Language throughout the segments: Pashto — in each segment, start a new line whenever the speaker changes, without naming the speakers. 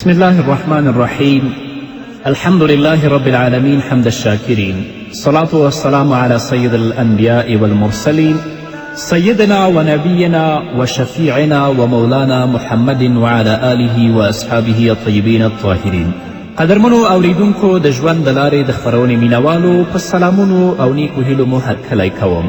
بسم الله الرحمن الرحيم الحمد لله رب العالمين حمد الشاكرين الصلاة والسلام على سيد الأنبياء والمرسلين سيدنا ونبينا وشفيعنا ومولانا محمد وعلى آله وأصحابه الطيبين الطاهرين. قدرمنو اوریدونکو د ژوند د لارې د خپرونې مینوالو په سلامونو او نیکو هیلو مو هرکلی کوم.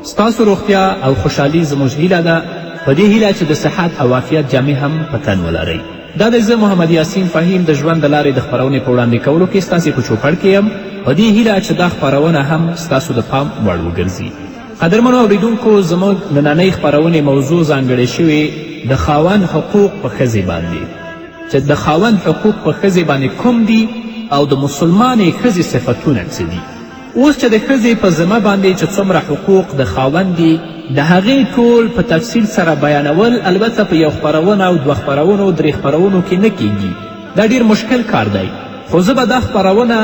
ستاسو روغتیا او خوشحالي زموږ هیله ده، په دې هیله چې د صحت او عافیت جامې هم په تن ولرئ. دا د زه محمد یاسین فهیم د ژوند د لارې د خپرونې په وړاندې کولو کې ستاسې په چوپړ کې یم، په دې هیله چې دا خپرونه هم ستاسو د پام وړ وګرځي. قدرمنو اوریدونکو، زموږ نننۍ خپرونې موضوع ځانګړې شوې د خاوند حقوق په ښځې باندې، چې د خاوند حقوق په ښځې باندې کوم دي او د مسلمانې ښځې صفتونه څه دي. اوس چې د ښځې په ذمه باندې چې څومره حقوق د خاوند دي، د هغې ټول په تفصیل سره بیانول البته په یو خپرونه او دوه خپرونو درې خپرونو کې نه کیږي. دا ډیر مشکل کار دی، خو زه به دا خپرونه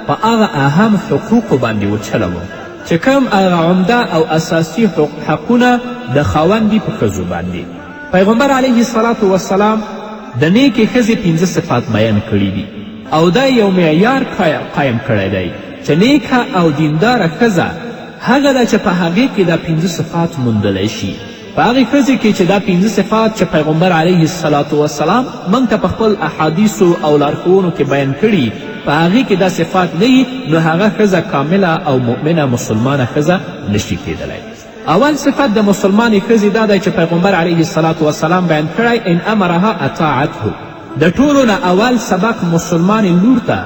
په هغه اهم حقوقو باندې وچلوم چې کوم هغه عمده او اساسي حقونه د خاوند دي په ښځو باندې. پیغمبر علیه الصلاة والسلام د نیکې ښځې 5 صفات بیان کړي دي او دا یو معیار قایم کړی دی چې نیکه او دینداره ښځه هغه ده چې په هغې کې دا 5 صفات موندلی شي. په هغې ښځې کې چې دا 5 صفات چې پیغمبر علیه الصلاة والسلام موږ ته په خپل احادیثو او لارښوونو کې بیان کړي، په هغې کې دا صفات نه وي، نو هغه ښځه کامله او مؤمنه مسلمانه ښځه نشي کیدلی. اول صفت د مسلمانې ښځې دا دی چې پیغمبر علیه الصلاة والسلام بیان کړی ان امرها اطاعته. د ټولو نه اول سبق مسلمانې لور ته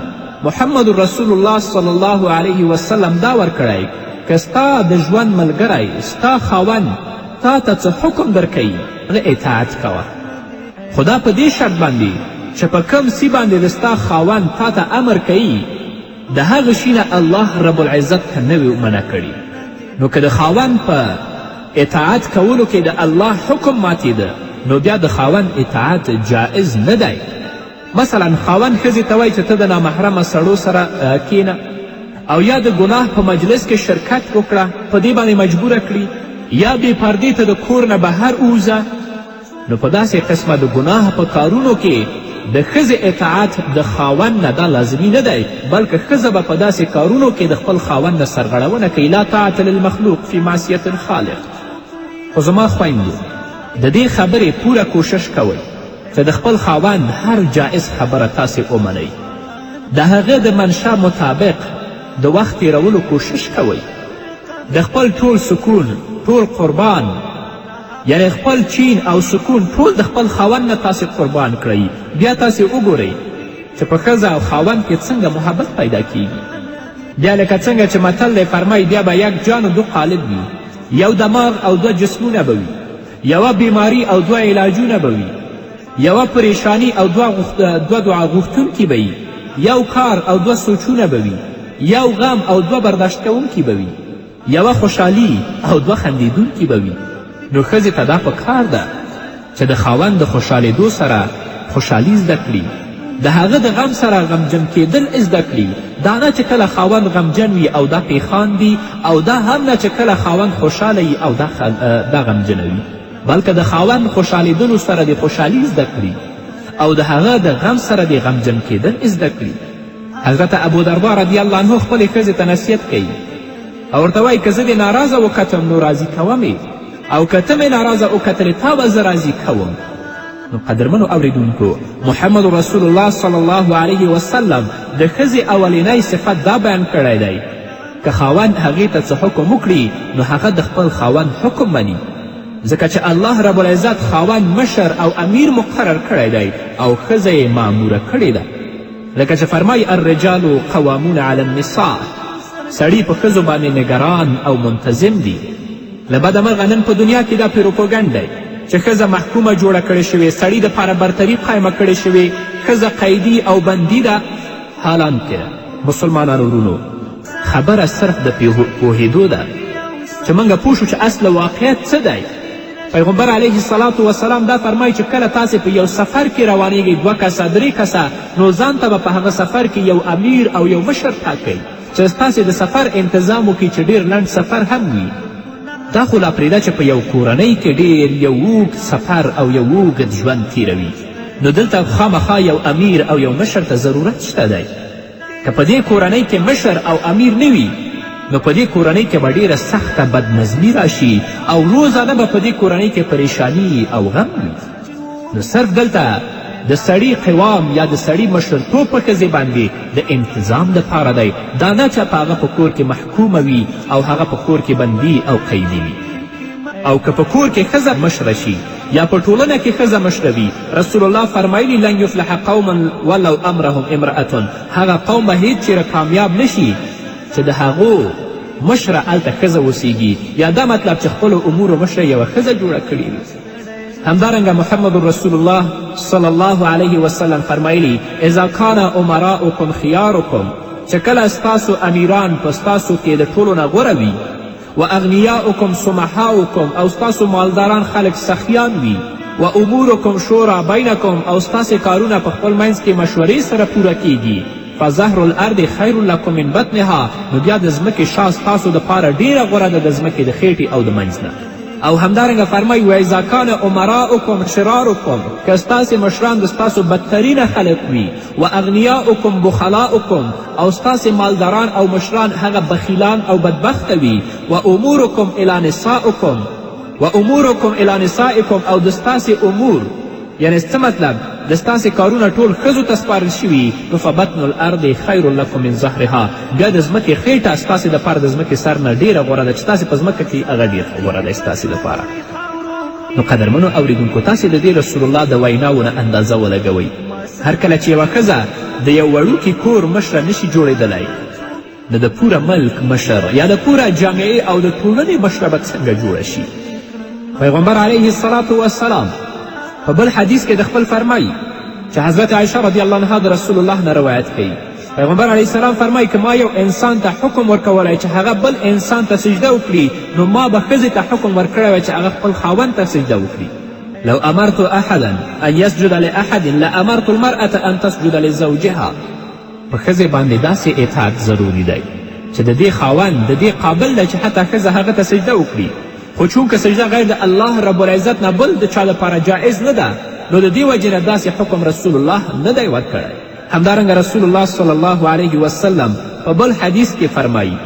محمد رسول الله صلی الله علیه وسلم دا ورکړی که ستا د ژوند ملګری ستا خاوند تا ته څه حکم درکوي هغه اطاعت کوه، خو دا په دې شرط باندې چې په کوم سی باندې د ستا خاوند تا ته امر کوي د هغه شي نه الله رب العزت ته نه وي منع کړي. نو که د خاوند په اطاعت کولو کې د الله حکم ماتېده نو بیا د خاوند اطاعت جائز نه دی. مثلا خاوند ښځې ته وایي چې ته د نامحرمه سړو سره کینه، او یا د ګناه په مجلس کې شرکت وکړه، په دې باندې مجبوره کړي، یا بې پردې ته د کور نه بهر ووځه، نو په داسې قسمه د ګناه په کارونو کې د ښځې اطاعت د خاوند نه دا لازمي نه دی، بلکې ښځه به په داسې کارونو کې د خپل خاوند نه سرغړونه کوي. لا طاعت للمخلوق فی معصیت الخالق. خو زما خویندو، د دې خبرې پوره کوشش کوئ چې د خپل خاوند هر جائز خبره تاسې ومنئ، د هغه د منشا مطابق د وخت تیرولو کوشش کوئ، د خپل ټول سکون، ټول قربان، یعنی خپل چین او سکون ټول د خپل خاوند نه تاسې قربان کړئ. بیا تاسې وګورئ چې په ښځه او خاوند کې څنګه محبت پیدا کیږي. بیا لکه څنګه چې متل دی فرمایي بیا به یک جان و دو قالب وي، یو دماغ او 2 جسمونه به وي، یوه بیماری او 2 علاجونه به وي، یوه پریشانی او 2 دعا غوښتونکي به وي، یو کار او 2 سوچونه به وي، یو غم او 2 برداشت کوونکي به وي، یوه خوشحالي او 2 خندیدونکي به وي. نو ښځې ته دا پکار ده چې د خاوند د خوشحالېدو سره خوشحالي زده کړي، د هغه د غم سره غمجن کیدل زده کړي. دا نه چې کله خاوند غمجن وي او دا پیخان دي، او دا هم نه چې کله خاوند خوشحاله وي او دا غمجنه وي، بلکې د خاوند خوشحالېدلو سره د خوشحالي زده کړي او د هغه د غم سره د غمجن کیدل زده کړي. حضرت ابودردا رضی الله عنه خپلې ښځې ته نصیحت کوي او ورته وایي که زه دې ناراضه وکتم نو راضي کومې، او که ته مې ناراضه وکتلې تا به زه راضي کوم. نو قدرمنو اوریدونکو، محمد رسول الله صلی الله علیه وسلم د ښځې اولینی صفت دا بیان کړی دی که خاوند هغې ته څه حکم وکړي نو هغه د خپل خاوند حکم مني، ځکه چې الله رب العزت خاوند مشر او امیر مقرر کړی دی او ښځه یې ماموره کړې ده. لکه چې فرمایي الرجال قوامون علی النساء، سړي په ښځو باندې نگران او منتظم دي. له بده مرغه نن په دنیا کې دا پروپاګنډ دی چې ښځه محکومه جوړه کړې شوې، سړي دپاره برتري قایمه کړې شوې، ښځه قیدي او بندي ده. حالانکه مسلمانانو ورونو، خبره صرف د پوهېدو ده چې موږ پوه شو چې اصل واقعیت څه دی. پیغمبر علیه الصلاة والسلام دا فرمایي چې کله تاسې په یو سفر کې روانیږئ 2 کسه 3 کسه، نو ځان ته به په هغه سفر کې یو امیر او یو مشر ټاکئ چې ستاسې د سفر انتظام وکړي چې ډېر لنډ سفر هم وي. دا خو لا پرېږده چې په یو کورنۍ کې ډېر یو اوږد سفر او یو اوږد ژوند تیروي. نو دلته خامخا یو امیر او یو مشر ته ضرورت شته دی. که په دې کورنۍ کې مشر او امیر نه وي نو په دې کورنۍ کې به ډېره سخته بدنظمي راشي او روزانه به په دې کورنۍ کې پریشانی او غم وي. نو صرف دلته د سړي قوام یا د سړي مشرتوب په ښځې باندې د انتظام دپاره دی، دا نه چې په هغه په کور کې محکومه وي او هغه په کور کې بندي او قیدي وي. او که په کور کې ښځه مشره شي یا په ټولنه کې ښځه مشره وي، رسول الله فرمایلي لن یفلح قوما ولو امرهم امرأة، هغه قوم به هیڅ چیرې کامیاب نشي چې د هغو مشره هلته ښځه اوسیږي، یا دا مطلب چې خپلو امورو مشره یوه ښځه جوړه کړې وي. همدارنګه محمد رسول الله صلی الله علیه وسلم فرمایلی اذا کان امراؤکم خیارکم، چې کله ستاسو امیران په ستاسو کې د ټولو نه غوره وي، و اغنیاؤکم سمحاؤکم، او ستاسو مالداران خلک سخیان وي، و امورکم شورا بینکم، او ستاسې کارونه په خپل منځ کې مشورې سره پوره کیږي، فظهر الارض خیر لکم من بطنها، نو بیا د ځمکې شا ستاسو دپاره ډیره غوره ده د ځمکې د خیټې او د منځ نه. او همدارنګه فرمایي و اذا کان امراؤکم شرارکم، که ستاسې مشران د ستاسو بدترینه خلک وي، و اغنیاؤکم بخلاؤکم، او ستاسې مالداران او مشران هغه بخیلان او بدبخته وي، و امورکم الی نسائکم، و امورکم الی نسائکم، او د ستاسې امور یعنی څه مطلب د ستاسې کارونه ټول ښځو ته سپارل شوي، نو فبطن الارض خیر لکم من ظهرها، بیا د ځمکې خیټه ستاسې دپاره د ځمکې سر نه ډېره غوره ده چې تاسې په ځمکه کې هغه ډېر غوره دی ستاسې دپاره. نو قدرمنو اوریدونکو، تاسې د دې رسول الله د ویناو نه اندازه ولګوئ. هر کله چې یوه ښځه د یو وړوکي کور مشره نشي جوړېدلی، نو د پوره ملک مشر یا د پوره جامعې او د ټولنې مشره به څنګه جوړه شي. پیغمبر علیه الصلاة والسلام په بل حدیث کې د خپل فرمایي چې حضرت عایشه رضی الله عنها د رسول الله نه روایت کوي. پیغمبر علیه السلام فرمایي که ما یو انسان ته حکم ورکولی چې هغه بل انسان ته سجده وکړي، نو ما به ښځې ته حکم ورکړی وی چې هغه خپل خاوند ته سجده وکړي. لو امرت احدا ان یسجد لاحد لامرت المرأة ان تسجد لزوجها. په ښځې باندې داسې اطاعت ضروري دی چې د دې خاوند د دې قابل دی چې حتی ښځه هغه ته سجده وکړي، خو چونکه سجده غیر د الله رب العزت نه بل د چا لپاره جایز نه ده، نو د دې وجې نه داسې حکم رسول الله نه دی ورکړی. همدارنګه رسول الله صلی الله علیه وسلم په بل حدیث کې فرمایي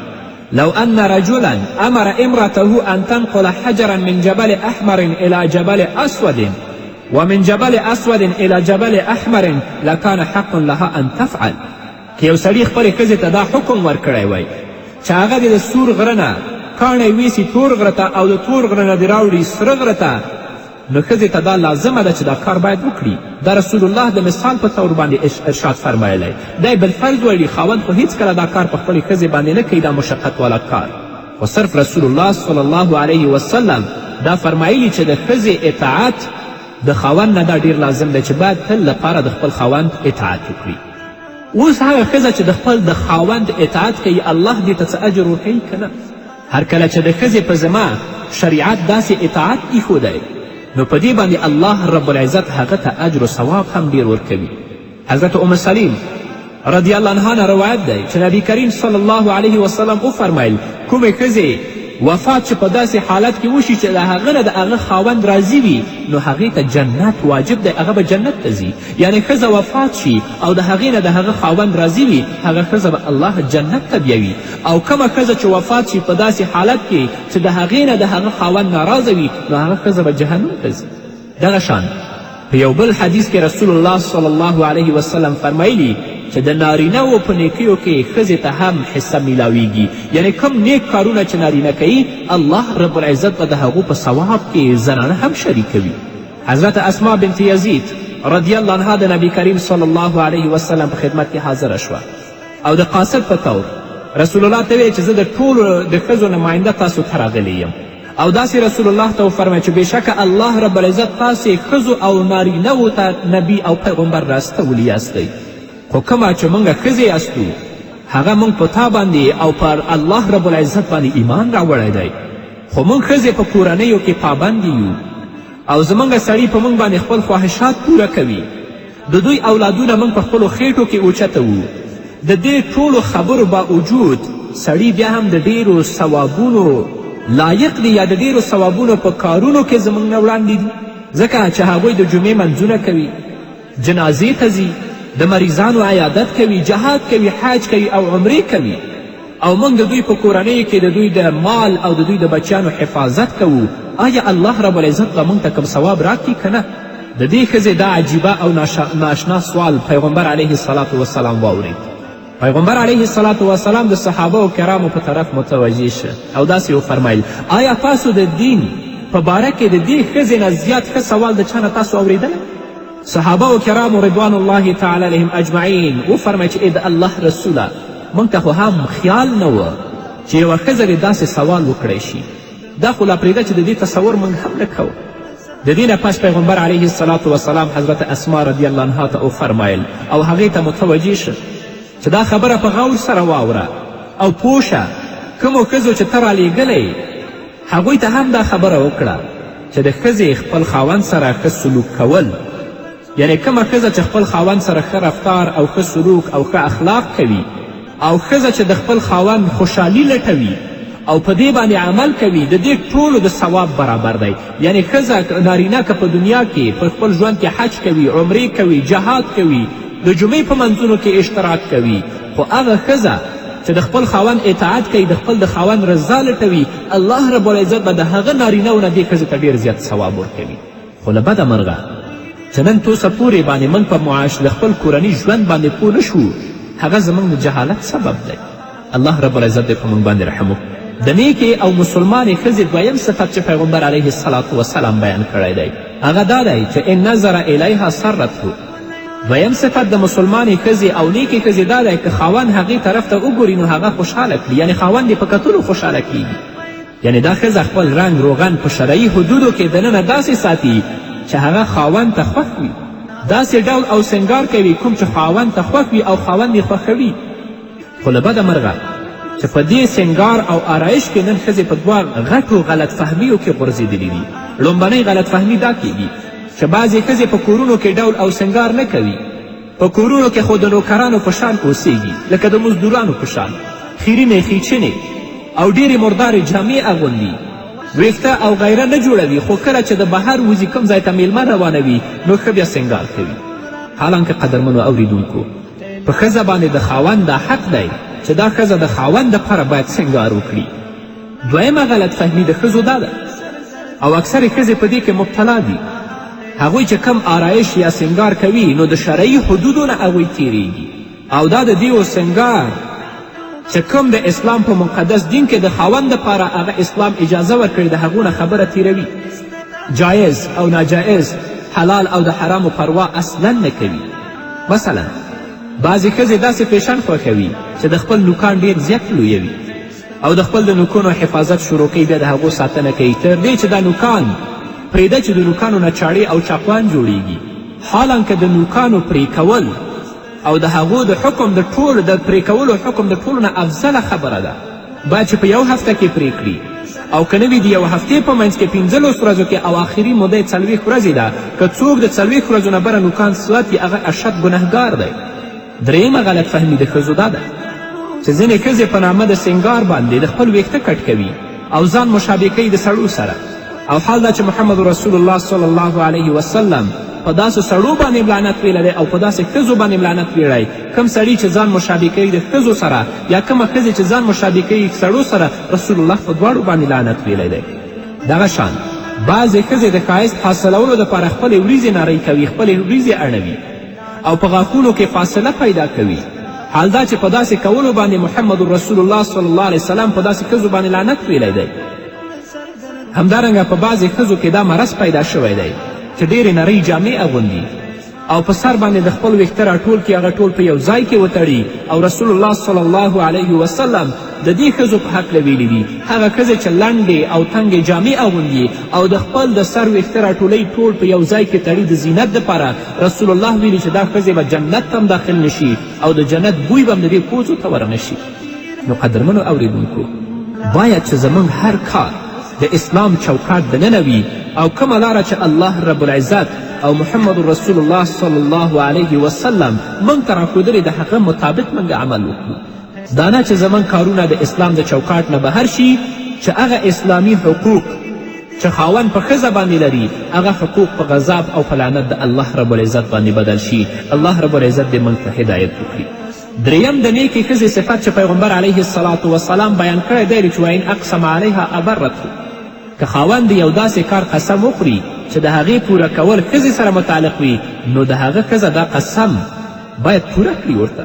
لو ان رجلا امر امرته ان تنقل حجرا من جبل احمر الى جبل اسود ومن جبل اسود الى جبل احمر لکان حق لها ان تفعل. که یو سړي خپلې ښځې ته دا حکم ورکړی وی چې هغه دې د سور غره نه کاڼی ویسي تور غره ته او د تور غره نه دې راوړي سره غره ته، نو ښځې ته دا لازمه ده چې دا کار باید وکړي. دا رسول الله د مثال په طور باندې ارشاد فرمایلی دی. بالفرض ویلي خاوند خو هیڅکله دا کار په خپلې ښځې باندې نه کوي، دا مشقت والا کار، خو صرف رسول الله صلی الله علیه وسلم دا فرمایلی چې د ښځې اطاعت د خاوند نه دا ډیر لازم دی چې باید تل لپاره د خپل خاوند اطاعت وکړي. اوس هغه ښځه چې د خپل د خاوند اطاعت کوي، الله دې ته څه اجر ورکوي که نه؟ هر کله چې د ښځې په ذمه شریعت داسې اطاعت ایښودی، نو په دې باندې الله رب العزت هغه ته اجر و ثواب هم ډیر ورکوي. حضرت ام سلیم رضی الله عنها نه روایت دی چې نبی کریم صلی الله علیه وسلم وفرمیل کومې ښځې وفات چې په داسې حالت کې وشي چې د هغه نه د هغه خاوند راضي وي، نو هغې ته جنت واجب دی، هغه به جنت ته ځي. یعنې ښځه وفات شي او د هغې نه د هغه خاوند راضي وي، هغه ښځه به الله جنت ته بیوي. او کومه ښځه چې وفات شي په داسې حالت کې چې د هغې نه د هغه خاوند ناراضه وي، نو هغه ښځه به جهنم ته ځي. دغه شان په یو بل حدیث کې رسول الله صلی الله علیه وسلم فرمایلی چې د نارینهو په نیکیو کې ښځې ته هم حصه میلاویږي. یعنی کم نیک کارونه چې نارینه کوي، الله رب العزت به د هغو په ثواب کې زنانه هم شریکوي. حضرت اسما بنت یزید رضی الله عنها د نبی کریم صلی الله علیه وسلم په خدمت کې حاضره شوه او د قاصد په طور رسول الله ته ویل چې زه د ټولو د ښځو نماینده تاسو ته راغلی یم، او داسې رسول الله ته وفرمایل چې بېشکه الله رب العزت تاسې ښځو او نارینهو ته نبی او پیغمبر راستولی یاستئ، خو کومه چې موږ ښځې یاستو هغه موږ په تا باندې او پر الله رب العزت باندې ایمان راوړی دی، خو موږ ښځې په کورنیو کې پابندې یو او زموږ سړي په موږ باندې خپل خواهشات پوره کوي. د دوی اولادونه موږ په خپلو خېټو کې اوچته وو. د دې ټولو خبرو باوجود سړي بیا هم د ډیرو ثوابونو لایق دی یا د ډیرو ثوابونو په کارونو کې زموږ نه وړاندې دي، ځکه چې هغوی د جمعې منځونه کوي، جنازې ته ځي، د مریضانو عیادت کوي، جهاد کوي، حج کوي او عمرې کوي، او موږ د دوی په کورنیو کې د دوی د مال او د دوی د بچیانو حفاظت کوو. آیا الله رب العزت به موږ ته کوم ثواب راکړي که نه؟ د دې ښځې دا عجیبه او ناشنا سوال پیغمبر علیه الصلاة والسلام واورید. پیغمبر علیه الصلاة والسلام د صحابه و کرامو په طرف متوجه شه او داسې وفرمیل آیا تاسو د دین په باره کې د دې ښځې نه زیات ښه سوال د چا نه تاسو اورېدلی؟ صحابه و کرامو رضوان الله تعالی علیهم اجمعین وفرمیل چې د الله رسوله موږ ته خو هم خیال نه و چې یوه ښځه دې داسې سوال وکړی شي. دا خو لا پرېږده چې د دې تصور موږ هم نه کوو. د دې نه پس پیغمبر علیه الصلاة والسلام حضرت اسما رضی الله عنها ته وفرمیل او هغې ته متوجه شه چې دا خبره په غور سره واوره او پوه شه کومو ښځو چې ته رالیږلی هغوی ته هم دا خبره وکړه چې د ښځې خپل خاوند سره ښه سلوک کول، یعنی کومه ښځه چې خپل خاوند سره ښه رفتار او ښه سلوک او ښه اخلاق کوي، او ښځه چې د خپل خاوند خوشحالي لټوي او په دې باندې عمل کوي، د دې ټولو د ثواب برابر دی. یعنی ښځه نارینه که په دنیا کې په خپل ژوند کې حج کوي، عمرې کوي، جهاد کوي، د جمعې په منځونو کې اشتراک کوي، خو هغه ښځه چې د خپل خاوند اطاعت کوي، د خپل د خاوند رضا لټوي، الله رب العزت به د هغه نارینهو نه دې ښځې ته ډېر زیات ثواب ورکوي. خو له بده مرغه چې نن توسه پورې باندې موږ په معاش د خپل کورني ژوند باندې پوه نه شو، هغه زموږ د جهالت سبب دی. الله رب العزت دې په موږ باندې رحم وکړي. د نیکې او مسلمانې ښځې دویم صفت چې پیغمبر علیه الصلاة والسلام بیان کړی دی هغه دا دی چې ان نظر الیها سرته. دویم صفت د مسلمانې ښځې او نیکې ښځې دا دی که خاوند هغې طرف ته وګوري نو هغه خوشحاله کړي، یعنی خاوند یې په کتلو خوشحاله کیږي. یعنی دا ښځه خپل رنګ روغن په شرعي حدودو کې دننه داسې ساتي چې هغه خاوند ته خوښ وي، داسې ډول او سنګار کوي کوم چې خاوند ته خوښ وي او خاوند یې خوښوي. خو له بده مرغه چې په دې سنګار او آرایش کې نن ښځې په دوه غټو غلط فهمیو کې غورځېدلي دي. لومبنۍ غلط فهمي دا کیږي چې بعضې ښځې په کورونو کې ډول او سنګار نه کوي، په کورونو کې خو د نوکرانو په شان اوسیږي، لکه د مزدورانو په شان خیرینې خیچنې او ډېرې مردارې جامې اغوندي، ویښته او غیره نه جوړوي، خو کله چې د بهر وځي کوم ځای ته میلمه روانوي نو ښه بیا سنګار کوي. حالانکه قدرمنو اوریدونکو په ښځه باندې د خاوند دا حق دی چې دا ښځه د خاوند دپاره باید سنګار وکړي. دویمه غلط فهمي د ښځو دا ده او اکثرې ښځې په دې کې مبتلا دي، هغوی چې کم آرایش یا سنګار کوي نو د شرعي حدودو نه هغوی تیریږي، او دا د دیو سنګار چې کوم د اسلام په مقدس دین کې د خاوند دپاره هغه اسلام اجازه ورکړي د هغو نه خبره تیروي، جایز او ناجایز، حلال او د حرامو پروا اصلا نه کوي. مثلا بعضې ښځې داسې فیشن خوښوي چې د خپل نوکان ډېر زیات لویوي او د خپل د نوکونو حفاظت شروع کوي، بیا د هغو ساتنه کوي تر دې چې دا نوکان پرېږده چې د نوکانو نه چاړې او چاپان جوړیږي. حالانکه د نوکانو پرې کول او د هغو د حکم د ټول د پرې کولو حکم د ټولو نه افضله خبره ده. باید چې په یو هفته کې پرې کړي، او که نه وي د یو هفتې په منځ کې 15 ورځو کې، او آخري موده یې 40 ورځې ده. که څوک د 40 ورځو نه بره نوکان ساتي هغه اشد ګنهګار دی. درېیمه غلط فهمي د ښځو دا ده چې ځینې ښځې په نامه د سنګار باندې د خپل ویښته کټ کوي او ځان مشابه کوي د سړو سره، او حال دا چې محمد رسول الله صلی الله علیه وسلم په داسې سړو باندې لعنت ویلی دی او په داسې ښځو باندې لعنت ویلی. کوم سړي چې ځان مشابه کوي د ښځو سره یا کومه ښځې چې ځان مشابه کوي سړو سره، رسول الله په دواړو باندې لعنت ویلی دی. دغه شان بعضې ښځې د ښایست حاصلولو دپاره خپلې وریځې نرۍ کوي، خپلې وریځې اړوي او په غاښونو کې فاصله پیدا کوي. حال دا چې په داسې کولو باندې محمد رسول الله صلی الله علیه وسلم په داسې ښځو باندې لعنت ویلی دی. همدارنګه په بعضې ښځو کې دا مرض پیدا شوی دی چې ډېرې نرۍ جامې اغوندي او په سر باندې د خپل ویښته راټول کړي، هغه ټول په یو ځای کې وتړي. او رسول الله صلی الله علیه وسلم د دې ښځو په هکله ویلي دي هغه ښځې چې لنډې او تنګې جامې اغوندي او د خپل د سر ویښته راټولۍ ټول په یو ځای کې تړي د زینت دپاره، رسول الله ویلي چې دا ښځې به جنت ته هم داخل نشي او د جنت بوی به هم د دې پوزو ته ورنشي. نو قدرمنو اوریدونکو باید چې زموږ هر کار د اسلام چوکاټ دننه وي او کومه لاره چې الله رب العزت او محمد رسول الله صلی الله علیه وسلم موږ ته راښودلې د هغه مطابق موږ عمل وکړو. دا نه چې زموږ کارونه د اسلام د چوکاټ نه بهر شي چې هغه اسلامي حقوق چې خاوند په ښځه باندې لري هغه حقوق په غضب او په لعنت د الله رب العزت باندې بدل شي. الله رب العزت دې موږ ته هدایت وکړي. دریم د نیکې ښځې صفت چې پیغمبر علیه الصلاة والسلام بیان کړی دی چې وین اقسم علیها ابرته، که خاوند یو داسې کار قسم وخوري چې د هغې پوره کول ښځې سره متعلق وي نو د هغه ښځه دا قسم باید پوره کړي ورته.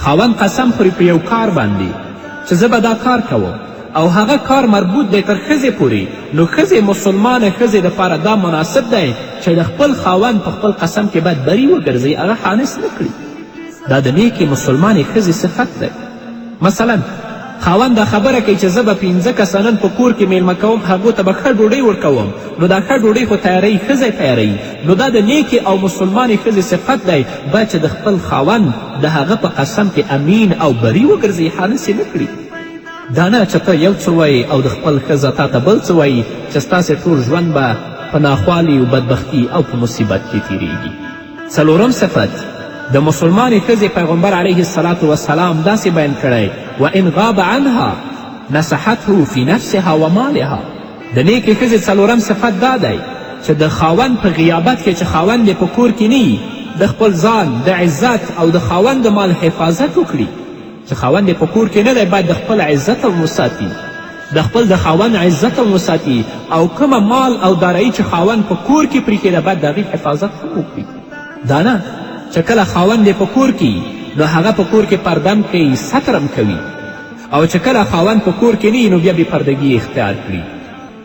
خاوند قسم خوري په یو کار باندې چې زه به دا کار کوم او هغه کار مربوط دی تر ښځې پورې، نو ښځې مسلمانه ښځې دپاره دا مناسب دی چې د خپل خاوند په خپل قسم کې باید بری وګرځي، هغه خانس نه کړي. دا د نیکې مسلمانې ښځې صفت دی. مثلا خاوند دا خبره کوي چې زه به 15 کسه نن په کور کې میلمه کوم، هغو ته به ښه ډوډۍ ورکوم، نو دا ښه ډوډۍ خو تیاروي ښځی تیاروي، نو دا د نیکې او مسلمانې ښځې صفت دی باید چې د خپل خاوند د هغه په قسم کې امین او بری وګرځي، خانس یې نه کړي. دا نه چې ته یو څه وایي او د خپل ښځه تا ته بل څه وایي چې ستاسې ټول ژوند به په ناخوالي او بدبختي او په مصیبت کې تیریږي. څلورم صفت د مسلمانې ښځې پیغمبر علیه الصلاة والسلام داسې بیان کړی وان غاب عنها نصحته فی نفسها و مالها. د نیکې ښځې څلورم صفت دا دی چې د خاوند په غیابت کې چې خاوند یې په کور کې نه د خپل ځان د عزت او د خاوند د مال حفاظت وکړي. چې خاوند یې په کور کې نه دی باید د خپل عزت هم وساتي، د خپل د خاوند عزت هم وساتي، او کومه مال او دارایی چې خاوند په کور کې پرېښې ده باید د هغې حفاظت هم وکړي. دا نه چې کله خاوند یې په کور کې نو هغه په کور کې پردم کوي، سترم کوي، او چې کله خاوند په کور کې نه نو بیا بې پردګي اختیار کړي.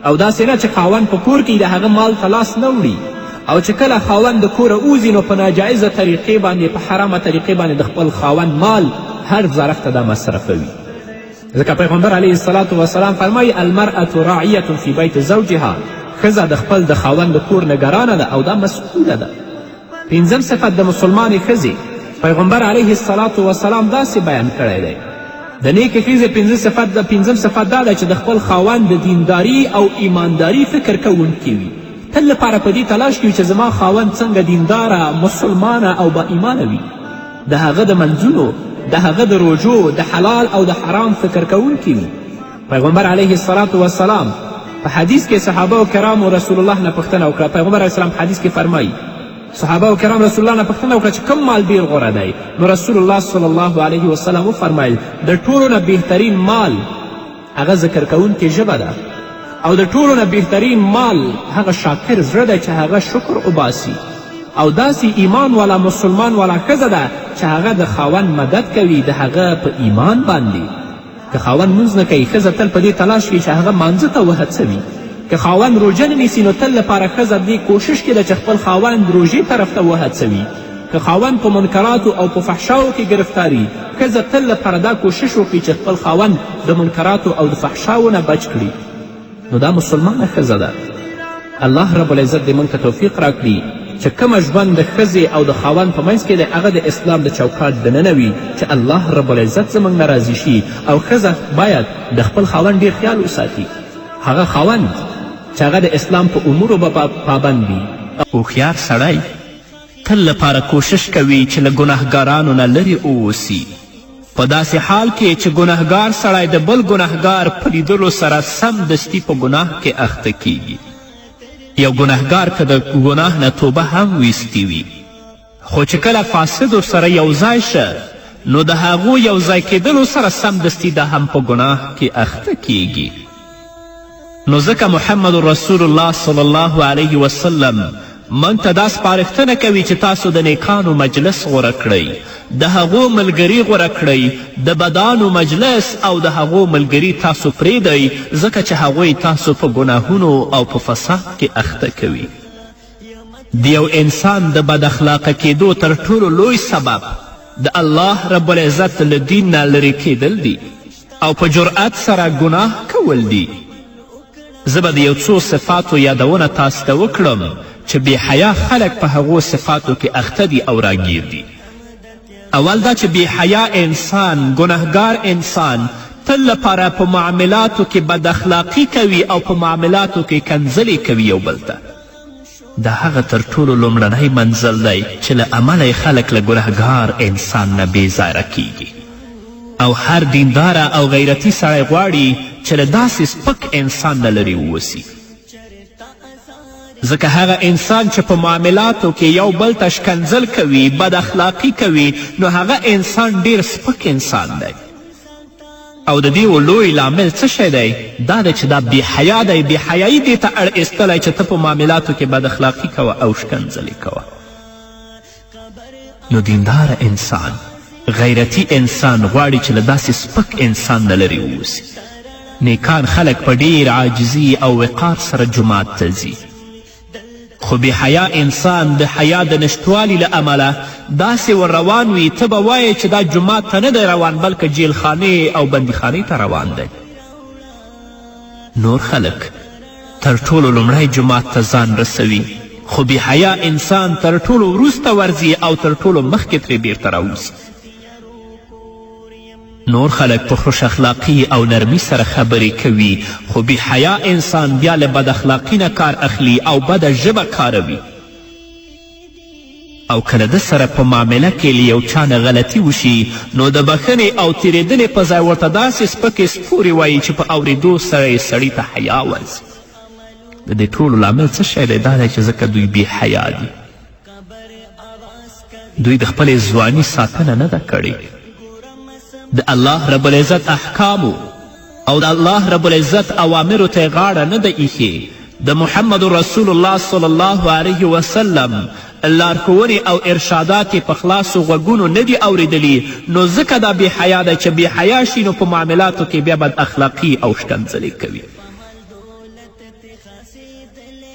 او داسې نه چې خاوند په کور کې د هغه مال ته لاس نه وړي، او چې کله خاوند د کوره وځي نو په ناجایزه طریقې باندې په حرامه طریقې باندې د خپل خاوند مال هر ظرف ته دا مصرفوي. ځکه پیغمبر علیه الصلاة والسلام فرمایي المرأة راعیة فی بیت زوجها، ښځه د خپل د خاوند د کور نګرانه ده او دا مسئوله ده. پنځم صفت د مسلمانې ښځې پیغمبر علیه الصلاة والسلام داسې بیان کړی دی. د نیکې ښځې پنځم صفت دا ده چې د خپل خاوند د دینداري او ایمانداري فکر کوونکي وي. تل لپاره په دې تلاش کوي چې زما خاوند څنګه دینداره مسلمانه او با ایمانه وي. د هغه د منځونو د هغه د روژو د حلال او د حرام فکر کوونکي وي. پیغمبر علیه الصلاة والسلام په حدیث کې صحابه و کرامو رسول الله نه پوښتنه وکړه. پیغمبر علیه السلام حدیث کې فرمایي صحابه و کرام رسول الله نه پوښتنه وکړه چې کوم مال ډېر غوره دی؟ نو رسول الله صلی الله علیه وسلم وفرمیل د ټولو نه بهترین مال هغه ذکر کوونکې ژبه ده، او د ټولو نه بهترین مال هغه شاکر زړه دی چې هغه شکر وباسي، او داسې ایمان والا مسلمان والا ښځه ده چې هغه د خاوند مدد کوي د هغه په ایمان باندې. که خاوند لمونځ نه کوي ښځه تل په دې تلاش کوي چې هغه مانځه ته وهڅوي. که خاوند روژه نه نیسي نو تل لپاره ښځه دې کوشش کې ده چې خپل خاوند روژې طرف ته وهڅوي. که خاوند په منکراتو او په فحشاو کې گرفتاري، ښځه تل لپاره دا کوشش وکړي چې خپل خاوند د منکراتو او د فحشاو نه بچ کړي. نو دا مسلمانه ښځه ده. الله رب العزت دې موږ ته توفیق راکړي چې کومه ژوند د ښځې او د خاوند په منځ کې دی هغه د اسلام د چوکاټ دننه وي چې الله رب العزت زموږ نه راضي شي. او ښځه باید د خپل خاوند ډېر خیال وساتي. هغه خاوند چې هغه د اسلام په امورو به پابند وي. هوښیار سړی تل لپاره کوشش کوي چې له ګناهګارانو نه لرې اوسي، په داسې حال کې چې ګناهګار سړی د بل ګناهګار په لیدلو سره سمدستي په ګناه کې اخته کیږي. یو ګناهګار که د ګناه نه توبه هم ویستی وي، خو چې کله فاسدو سره یو ځای شه نو د هغو یو ځای کېدلو سره سمدستي دا هم په ګناه کې اخته کیږي. نو ځکه محمد رسول الله صلی الله علیه وسلم موږ ته دا سپارښتنه کوي چې تاسو د نیکانو مجلس غوره کړئ، د هغو ملګري غوره کړئ، د بدانو مجلس او د هغو ملګري تاسو پرېږدئ، ځکه چې هغوی تاسو په ګناهونو او په فساد کې اخته کوي. د یو انسان د بد اخلاقه کېدو تر ټولو لوی سبب د الله رب العزت له دین نه لرې کېدل دي او په جرأت سره ګناه کول دي. زه به د یو څو صفاتو یادونه تاسو ته وکړم چې بې حیا خلک په هغو صفاتو کې اخته دي او راګیر دي. اول دا چې بې حیا انسان، ګناهګار انسان تل لپاره په معاملاتو کې بد اخلاقي کوي او په معاملاتو کې کنځلې کوي یو بل ته. دا هغه تر ټولو لومړنی منزل دی چې له امله خلک له ګناهګار انسان نه بېزاره کیږي. او هر دینداره او غیرتي سړی غواړي چې له داسې سپک انسان نه لرې ووسي. ځکه هغه انسان چې په معاملاتو کې یو بل ته شکنځل کوي، بد اخلاقي کوي، نو هغه انسان ډیر سپک انسان دی. او د دې لوی لامل څه شی دی؟ دا دی چې دا بېحیا دی. بېحیایي دې ته اړ ایستلی چې ته په معاملاتو کې بد اخلاقي کوه او شکنځلې کوه. نو دیندار انسان، غیرتی انسان غواړي چې له داسې سپک انسان نه لرې ووسي. نیکان خلک په ډیر عاجزي او وقار سره جومات ته ځي، خو بې حیا انسان د حیا د نشتوالي له امله داسې ور روان وي، ته به وایې چې دا جومات ته نه دی روان بلکې جیلخانې او بندیخانې ته روان دی. نور خلک تر ټولو لومړی جومات ته ځان رسوي، خو بې حیا انسان تر ټولو وروسته ورځي او تر ټولو مخکې ترې بیرته راوځي. نور خلک په خوش اخلاقي او نرمی سره خبرې کوي، خو بې حیا انسان بیا له بد اخلاقي نه کار اخلي او بده ژبه کاروي. او کله د سره په معامله کې له یو چا نه غلطي وشي، نو د بښنې او تیریدنې په ځای ورته داسې سپکې سپورې وایي چې په اورېدو سره یې سړي ته حیا ورځي. د دې ټولو لامل څه شی دی؟ دا دی چې ځکه دوی بې حیا دي. دوی د خپلې ځواني ساتنه نه ده کړې، د الله رب العزت احکامو او د الله رب العزت اوامرو ته غاړه نه ده ایښې. د محمد رسول الله صلی الله علیه وسلم لارښوونې او ارشادات په خلاصو غوږونو نه دي اورېدلي، نو ځکه دا بې حیا ده چې بې حیا شي، نو په معاملاتو کې بیا بد اخلاقي او شکنځلې کوي.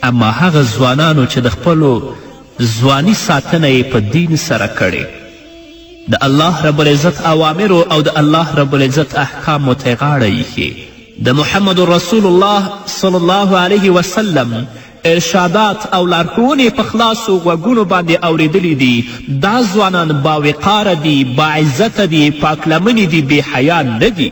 اما هغه ځوانانو چې د خپلو ځواني ساتنه یې په دین سره کړې، د الله رب العزت اوامرو او د الله رب العزت احکامو ته غاړه ایښې، د محمد رسول الله صلی الله علیه وسلم ارشادات او لارښوونې په خلاصو غوږونو باندې اوریدلی دي، دا ځوانان باوقاره دي، باعزته دي، پاکلمنې دي، بې حیا نه دي.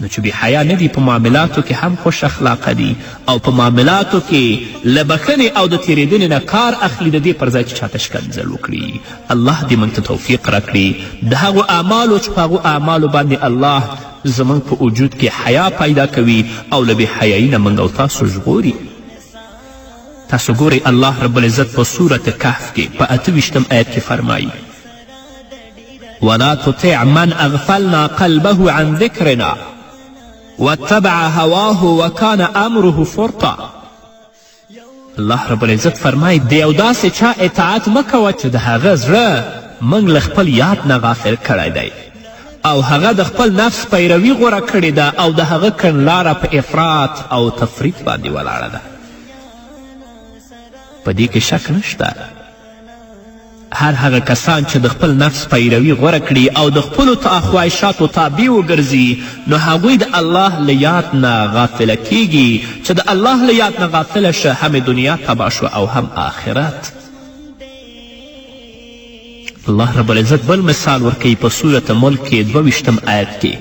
نو چې بې حیا نه دي، په معاملاتو کې هم خوش اخلاقه دي او په معاملاتو کې له بښنې او د تیریدنې نه کار اخلي، د دې پر ځای چې چاته شکنځل وکړي. الله دې موږ ته توفیق راکړي د هغو اعمالو چې په هغو اعمالو باندې الله زموږ په وجود کې حیا پیدا کوي او له بې حیایي نه موږ او تاسو ژغوري. تاسو ګورئ الله رب العزت په صورت کهف کې په 28 آیت کې فرمایي: ولا تطع من اغفلنا قلبه عن ذکرنا واتبع هواه وکان امره فرطا. الله رب العزت فرمایي د یو داسې چا اطاعت مه کوه چې د هغه زړه موږ له خپل یاد نه غافل کړی دی او هغه د خپل نفس پیروي غوره کړې ده او د هغه کړنلاره په افراط او تفریط باندې ولاړه ده. په دې کې شک نشته هر هغه کسان چې د خپل نفس پیروي غوره کړي او د خپلو خواهشاتو تابع وګرځي، نو هغوی د الله له یاد نه غافله کیږي. چې د الله له یاد نه غافله شه، هم دنیا تباه شوه او هم آخرت. الله رب العزت بل مثال ورکوي په صورت ملک کې 22 آیت کې: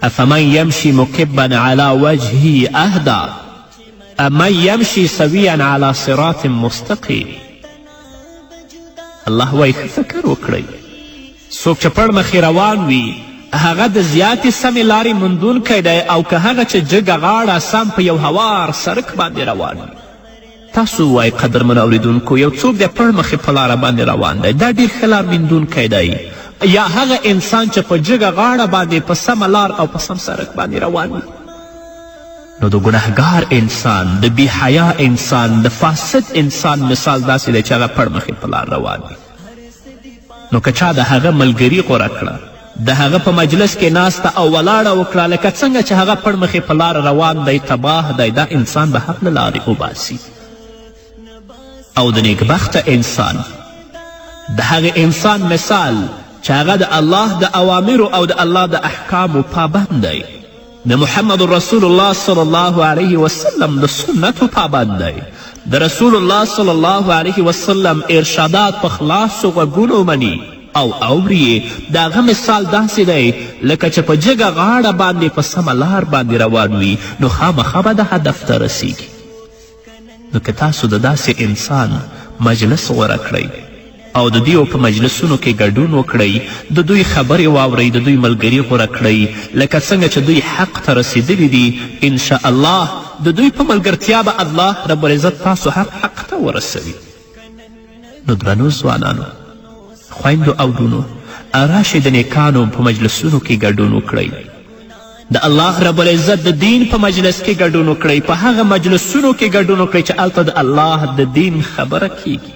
افمن یمشي مکبا علی وجهه اهدا امن یمشي سویا علی صراط مستقیم. الله وایي ښه فکر وکړئ، څوک چې پړ مخې روان وي هغه د زیاتې سمې لارې موندونکی دی، او که هغه چې جګه غاړه سم په یو هوار سړک باندې روان وي. تاسو وایئ قدرمن اوریدونکو، یو څوک دی پړ مخې په لاره باندې روان دی، دا ډېر ښه لار موندونکی دی، یا هغه انسان چې په جګه غاړه باندې په سمه لار او په سم سړک باندې روان وي. نو د ګنهګار انسان، د بې حیا انسان، د فاسد انسان مثال داسې دی چې هغه پړ مخې په لار روان وي. نو که چا د هغه ملګري غوره کړه، د هغه په مجلس کې ناسته او ولاړه وکړه، لکه څنګه چې هغه پړ مخې په لار روان دی، تباه دی، دا انسان به حق له لارې وباسي. او د نیکبخته انسان، د هغه انسان مثال چې هغه د الله د اوامرو او د الله د احکامو پابند دی، د محمد رسول الله صلی الله علیه وسلم د سنتو پابند دی، د رسول الله صلی الله علیه وسلم ارشادات په خلاصو غوږونو مني او اوري. د هغه مثال داسې دی لکه چې په جګه غاړه باندې په سمه لار باندې روان وي، نو خامخا به د هدف ته رسیږي. نو که تاسو د داسې انسان مجلس غوره کړئ او د دوی په مجلسونو کې ګډون وکړئ، د دوی خبرې واورئ، د دوی ملګري غوره کړئ، لکه څنګه چې دوی حق ته رسیدلی دي، انشاءالله د دوی په ملګرتیا به الله رب العزت تاسو هم حق ته ورسوي. نو درنو ځوانانو، خویندو او ورونو، راشئ د نیکانو په مجلسونو کې ګډون وکړئ. د الله رب العزت د دین په مجلس کې ګډون وکړئ. په هغه مجلسونو کې ګډون وکړئ چې هلته د الله د دین خبره کیږي.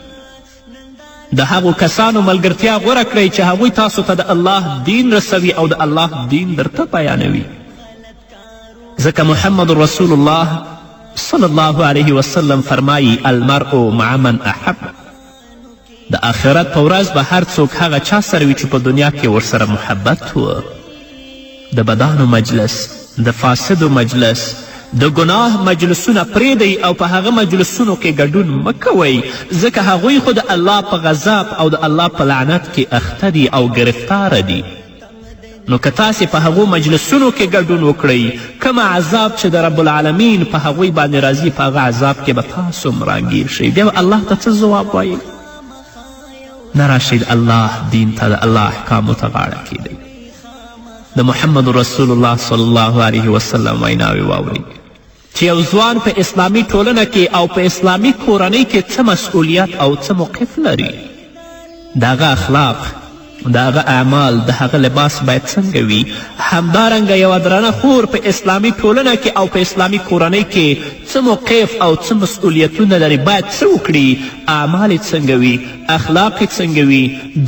د هغو کسانو ملګرتیا غوره کړئ چې هغوی تاسو ته د الله دین رسوي او د الله دین درته بیانوي. ځکه محمد رسول الله صلی الله علیه وسلم فرمایي المرء مع من احب. د آخرت په ورځ به هر څوک هغه چا سره وي چې په دنیا کې ورسره محبت و. د بدانو مجلس، د فاسدو مجلس، د ګناه مجلسونه پریږدئ او په هغه مجلسونو کې ګډون مه کوئ، ځکه هغوی خو د الله په غضب او د الله په لعنت کې اخته دي او گرفتاره دي. نو که تاسې په هغو مجلسونو کې ګډون وکړئ، کومه عذاب چې د رب العالمین په هغوی باندې راځي په هغه عذاب کې به تاسو هم راګیر شئ. بیا الله ته څه ځواب وایئ؟ نه راشئ د الله دین ته، د الله احکامو ته غاړه کیدئ. د محمد رسول الله صلی الله علیه وسلم ویناوې واورئ چې یو ځوان په اسلامي ټولنه کې او په اسلامي کورنۍ کې څه مسئولیت او څه موقف لري. د هغه اخلاق، د هغه اعمال، د هغه لباس باید څنګه وي. همدارنګه یوه درنه خور په اسلامي ټولنه کې او په اسلامي کورنۍ کې څه موقف او څه مسئولیتونه لري، باید څه وکړي، اعمال یې څنګه وي، اخلاق یې څنګه وي،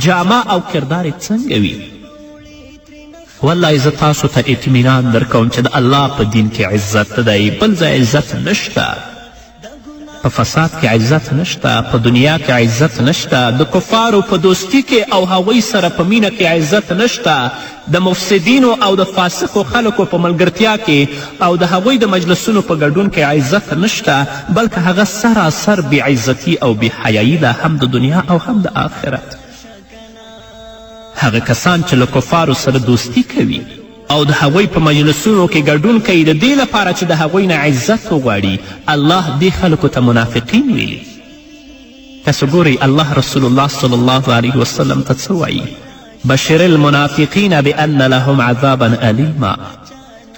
جامه او کردار یې څنګه وي. والله زه تاسو ته اطمینان درکوم چې د الله په دین کې عزت دی، بل ځای عزت نشته. په فساد کې عزت نشته، په دنیا کې عزت نشته، د کفارو په دوستی کې او هغوی سره په مینه کې عزت نشته، د مفسدینو او د فاسقو خلکو په ملګرتیا کې او د هغوی د مجلسونو په ګډون کې عزت نشته، بلکې هغه سراسر بېعزتي او بېحیایي ده، هم د دنیا او هم د آخرت. هغه کسان چې له کفارو سره دوستی کوي او د هغوی په مجلسونو کې ګډون کوي د دې لپاره چې د هغوی نه عزت وغواړي، الله دې خلکو ته منافقین ویلي. تاسو ګورئ الله رسول الله صلی الله علیه وسلم ته څه وایي؟ بشر المنافقین بان لهم عذابا الیما.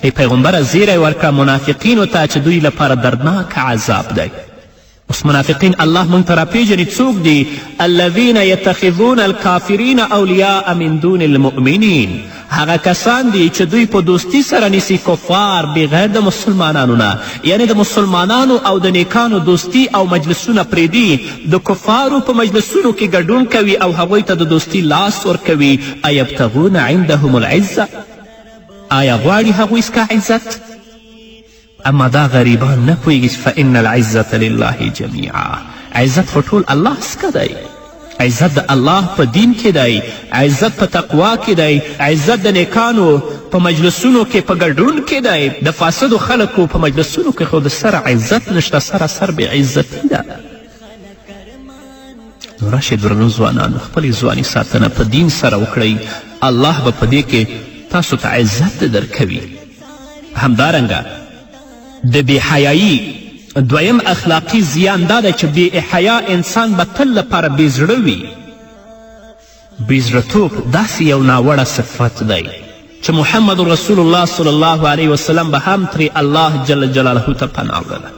ای پیغمبره زیری ورکړه منافقینو ته چې دوی لپاره دردناک عذاب دی. اوس منافقین الله موږ ته راپېژني څوک دي؟ الذین یتخذون الکافرین اولیاء من دون المؤمنین. هغه کسان دي چې دوی په دوستی سره نیسي کفار بغیر د مسلمانانو نه، یعنی د مسلمانانو او د نیکانو دوستی او مجلسونه پریږدي، د کفارو په مجلسونو کې ګډون کوي او هغوی ته د دوستی لاس ورکوي. ایبتغون عندهم العزه، آیا غواړي هغوی سکه عزت؟ اما دا غریبان نه پوهیږي چې فان العزة لله جمیعا. عزت خو ټول الله څخه دی. عزت د الله په دین کې دی، عزت په تقوا کې دی، عزت د نیکانو په مجلسونو کې په ګډون کې دی. د فاسدو خلکو په مجلسونو کې خو د سره عزت نشته، سراسر بې عزتي ده. نو راشئ درنو ځوانانو، خپلې ځواني ساتنه په دین سره وکړئ، الله به په دې کې تاسو ته عزت درکوي. همدارنګه د بېحیایي دویم اخلاقي زیان دا دی چې بېحیا انسان به تل لپاره بېزړه وي. بېزړهتوب داسې یو ناوړه صفت دی چې محمد رسول الله صلی الله علیه وسلم به هم ترې الله جل جلاله ته پناه وړله.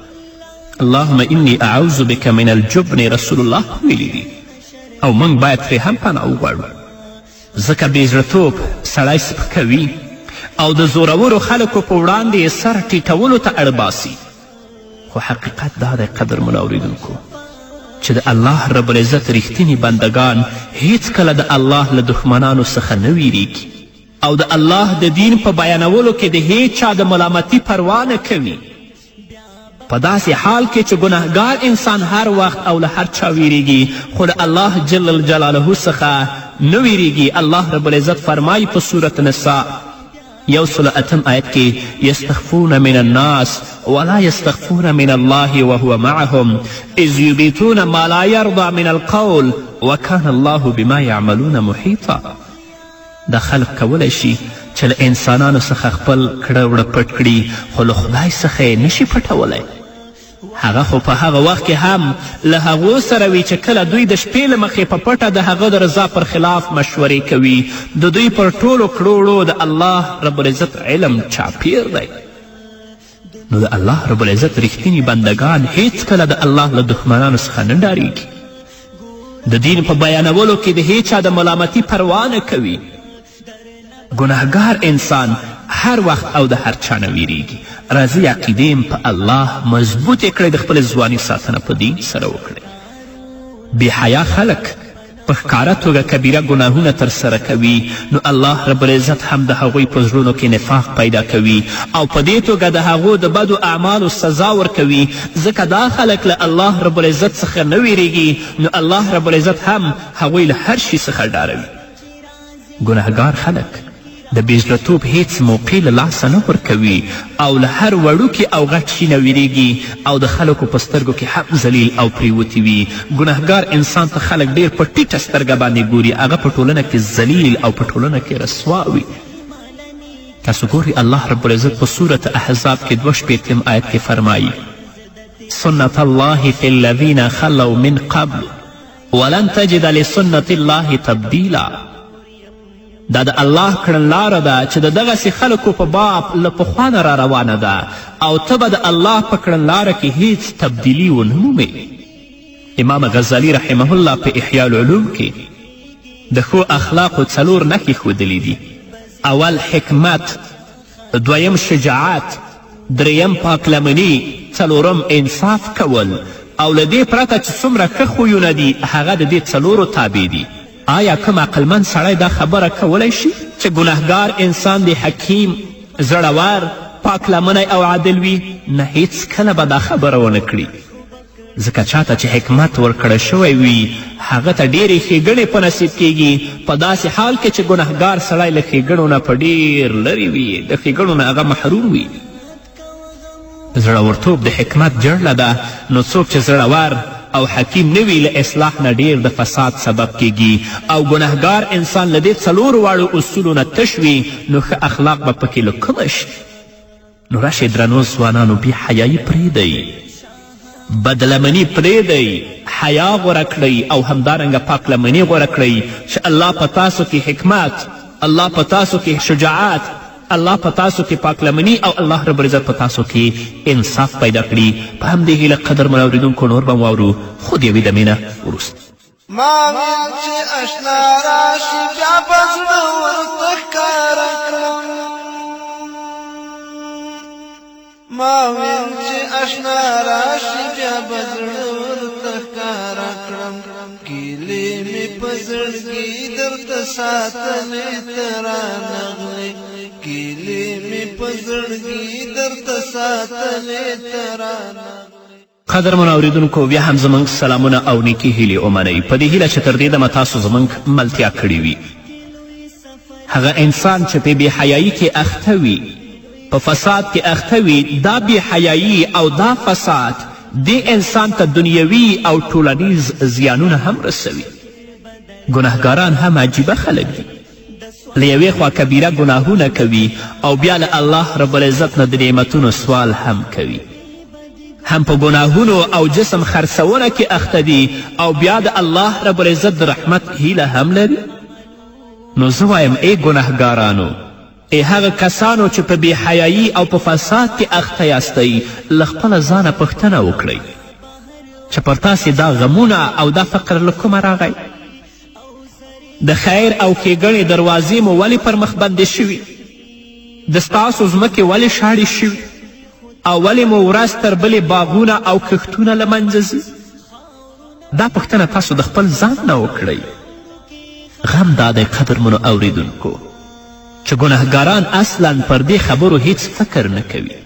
اللهم انی اعوذ بک من الجبن رسول الله ویلی دي او موږ باید ترې هم پناه وغواړو، ځکه بېزړهتوب سړی سپکوي او د زورورو خلکو په وړاندې یې سر ټیټولو ته اړ باسي. خو حقیقت دا دی قدرمنو اوریدونکو چې د الله رب العزت رښتیني بندگان هیڅکله د الله له دښمنانو څخه نه ویریږي او د الله د دین په بیانولو کې د هیڅ چا د ملامتي پروا نه کوي. په داسې حال کې چې ګناهګار انسان هر وخت او له هر چا ویریږي خو د الله جل جلاله څخه نه ویریږي. الله رب العزت فرمایي په سورة نساء 108 آیت کې یستخفون من الناس ولا یستخفون من الله وهو معهم اذ یبیتون ما لا یرضى من القول وکان الله بما یعملون محیطا. دا خلق کولی شي چې له انسانانو څخه خپل کړه وړه پټ کړي خو له خدای څخه یې نشي پټولی. هغه خو په هغه وخت کې هم له هغو سره وي چې کله دوی د شپې له مخې په پټه د هغه د رضا پر خلاف مشورې کوي. د دوی پر ټولو کړو وړو د الله رب العزت علم چاپیر دی. نو د الله رب العزت رښتیني بندگان هیڅکله د الله له دښمنانو څخه نه ډاریږي، د دین په بیانولو کې د هیچا د ملامتي پروا نه کوي. ګناهګار انسان هر وخت او د هر چا نه ویریږي. راځئ عقیدې په الله مضبوطې کړئ، د خپلې ځواني ساتنه په دین سره وکړئ. بې حیا خلک په ښکاره توګه کبیره ګناهونه ترسره کوي، نو الله رب العزت هم د هغوی په زړونو کې نفاق پیدا کوي او په دې توګه د هغو د بدو اعمالو سزا ورکوي. ځکه دا خلک له الله رب العزت څخه نه ویریږي، نو الله رب العزت هم هغوی له هر شي څخه ډاروي. ګناهګار خلک د بېزړهتوب هیڅ موقع له لاسه نه ورکوي او له هر وړوکي او غټ شي نه ویریږي او د خلکو په سترګو کې هم ذلیل او پریوتي وي. ګناهګار انسان ته خلک ډیر په ټیټه سترګه باندې ګوري، هغه په ټولنه کې ذلیل او په ټولنه کې رسوا وي. تاسو ګورئ الله رب العزت په سورة احزاب کې 22 آیت کې فرمایي: سنت الله فی الذین خلوا من قبل ولن تجد لسنت الله تبدیلا. دا د الله کړنلاره ده چې د دغسې خلکو په باب له پخوا نه را روانه ده او ته به د الله په کړنلاره کې هیڅ تبدیلي ونه مومې. امام غزالی رحمه الله په احیاء العلوم کې د ښو اخلاقو 4 نښې ښودلي دي. اول حکمت، دویم شجاعت، دریم پاکلمني، څلورم انصاف کول او له دې پرته چې څومره ښه خویونه دي هغه د دې 4 تابع دي. آیا کوم عقلمند سړی دا خبره کولی شي چې ګناهګار انسان د حکیم، زړور، پاکلمنی او عادل وي؟ نه، هیڅکله به دا خبره ونه کړي. ځکه چاته چې حکمت ورکړی شوی وي هغه ته ډیرې ښېګڼې په نصیب کیږي، په داسې حال کې چې ګناهګار سړی له ښېګڼو نه په ډیر لرې وي، د ښېګڼو نه هغه محروم وي. زړورتوب د حکمت جړله ده، نو څوک چې زړور او حکیم نوی له اصلاح نه ډیر د فساد سبب کیږي او ګناهګار انسان له دې 4 واړو اصولو نه تش وي، نو ښه اخلاق به پکې له کومه شي. نو راشئ درنو ځوانانو، بې حیایي پرېږدئ، بدلمني پرېږدئ، حیا غوره کړئ او همدارنګه پاکلمني غوره کړئ چې الله په تاسو کې حکمت، الله په تاسو کې شجاعت، الله په تاسو کې پاکلمني او الله رب العزت په تاسو کې انصاف پیدا کړي. په همدې هیله قدرمن اورېدونکو نور به واورو خو د یوې دمې نه وروسته.
ما ویل چې اشنا راشي بیا به زړه ورته ښکاره کړم، ما ویل چې اشنا راشي بیا به زړه ورته ښکاره کړم، ګیلې مې په زړګي درته ساتلې ته رانغلې، ګیلې مې په زړګي درته ساتلې ته رانغلې.
قدرمنو اورېدونکو، بیا هم زموږ سلامونه او نیکې هیلې ومنئ، په دې هیله چې تر دې دمه تاسو زموږ ملتیا کړې وي. هغه انسان چې په بې حیایي کې اخته وي، په فساد کې اخته وي، دا بې حیایي او دا فساد دې انسان ته دنیوي او ټولنیز زیانونه هم رسوي. ګناهګاران هم عجیبه خلک دي، له یوې خوا کبیره ګناهونه کوي او بیا له الله رب العزت نه د نعمتونو سوال هم کوي، هم په ګناهونو او جسم خرڅونه کې اخته دي او بیا د الله رب العزت د رحمت هیله هم لري. نو زه وایم ای ګناهګارانو، ای هغه کسانو چې په بې حیایي او په فساد کې اخته یاستئ، له خپله ځانه پوښتنه وکړئ چې پر تاسې دا غمونه او دا فقر له کومه راغی؟ د خیر او ښېګڼې دروازې مو ولې پر مخ بندې شوي؟ د ستاسو ځمکې ولې شاړې شوي؟ او ولې مو ورځ تر بلې باغونه او کښتونه له منځه ځي؟ دا پوښتنه تاسو د خپل ځان نه وکړئ. غم دا دی قدرمنو اوریدونکو چې ګناهګاران اصلا پر دې خبرو هیڅ فکر نه کوي،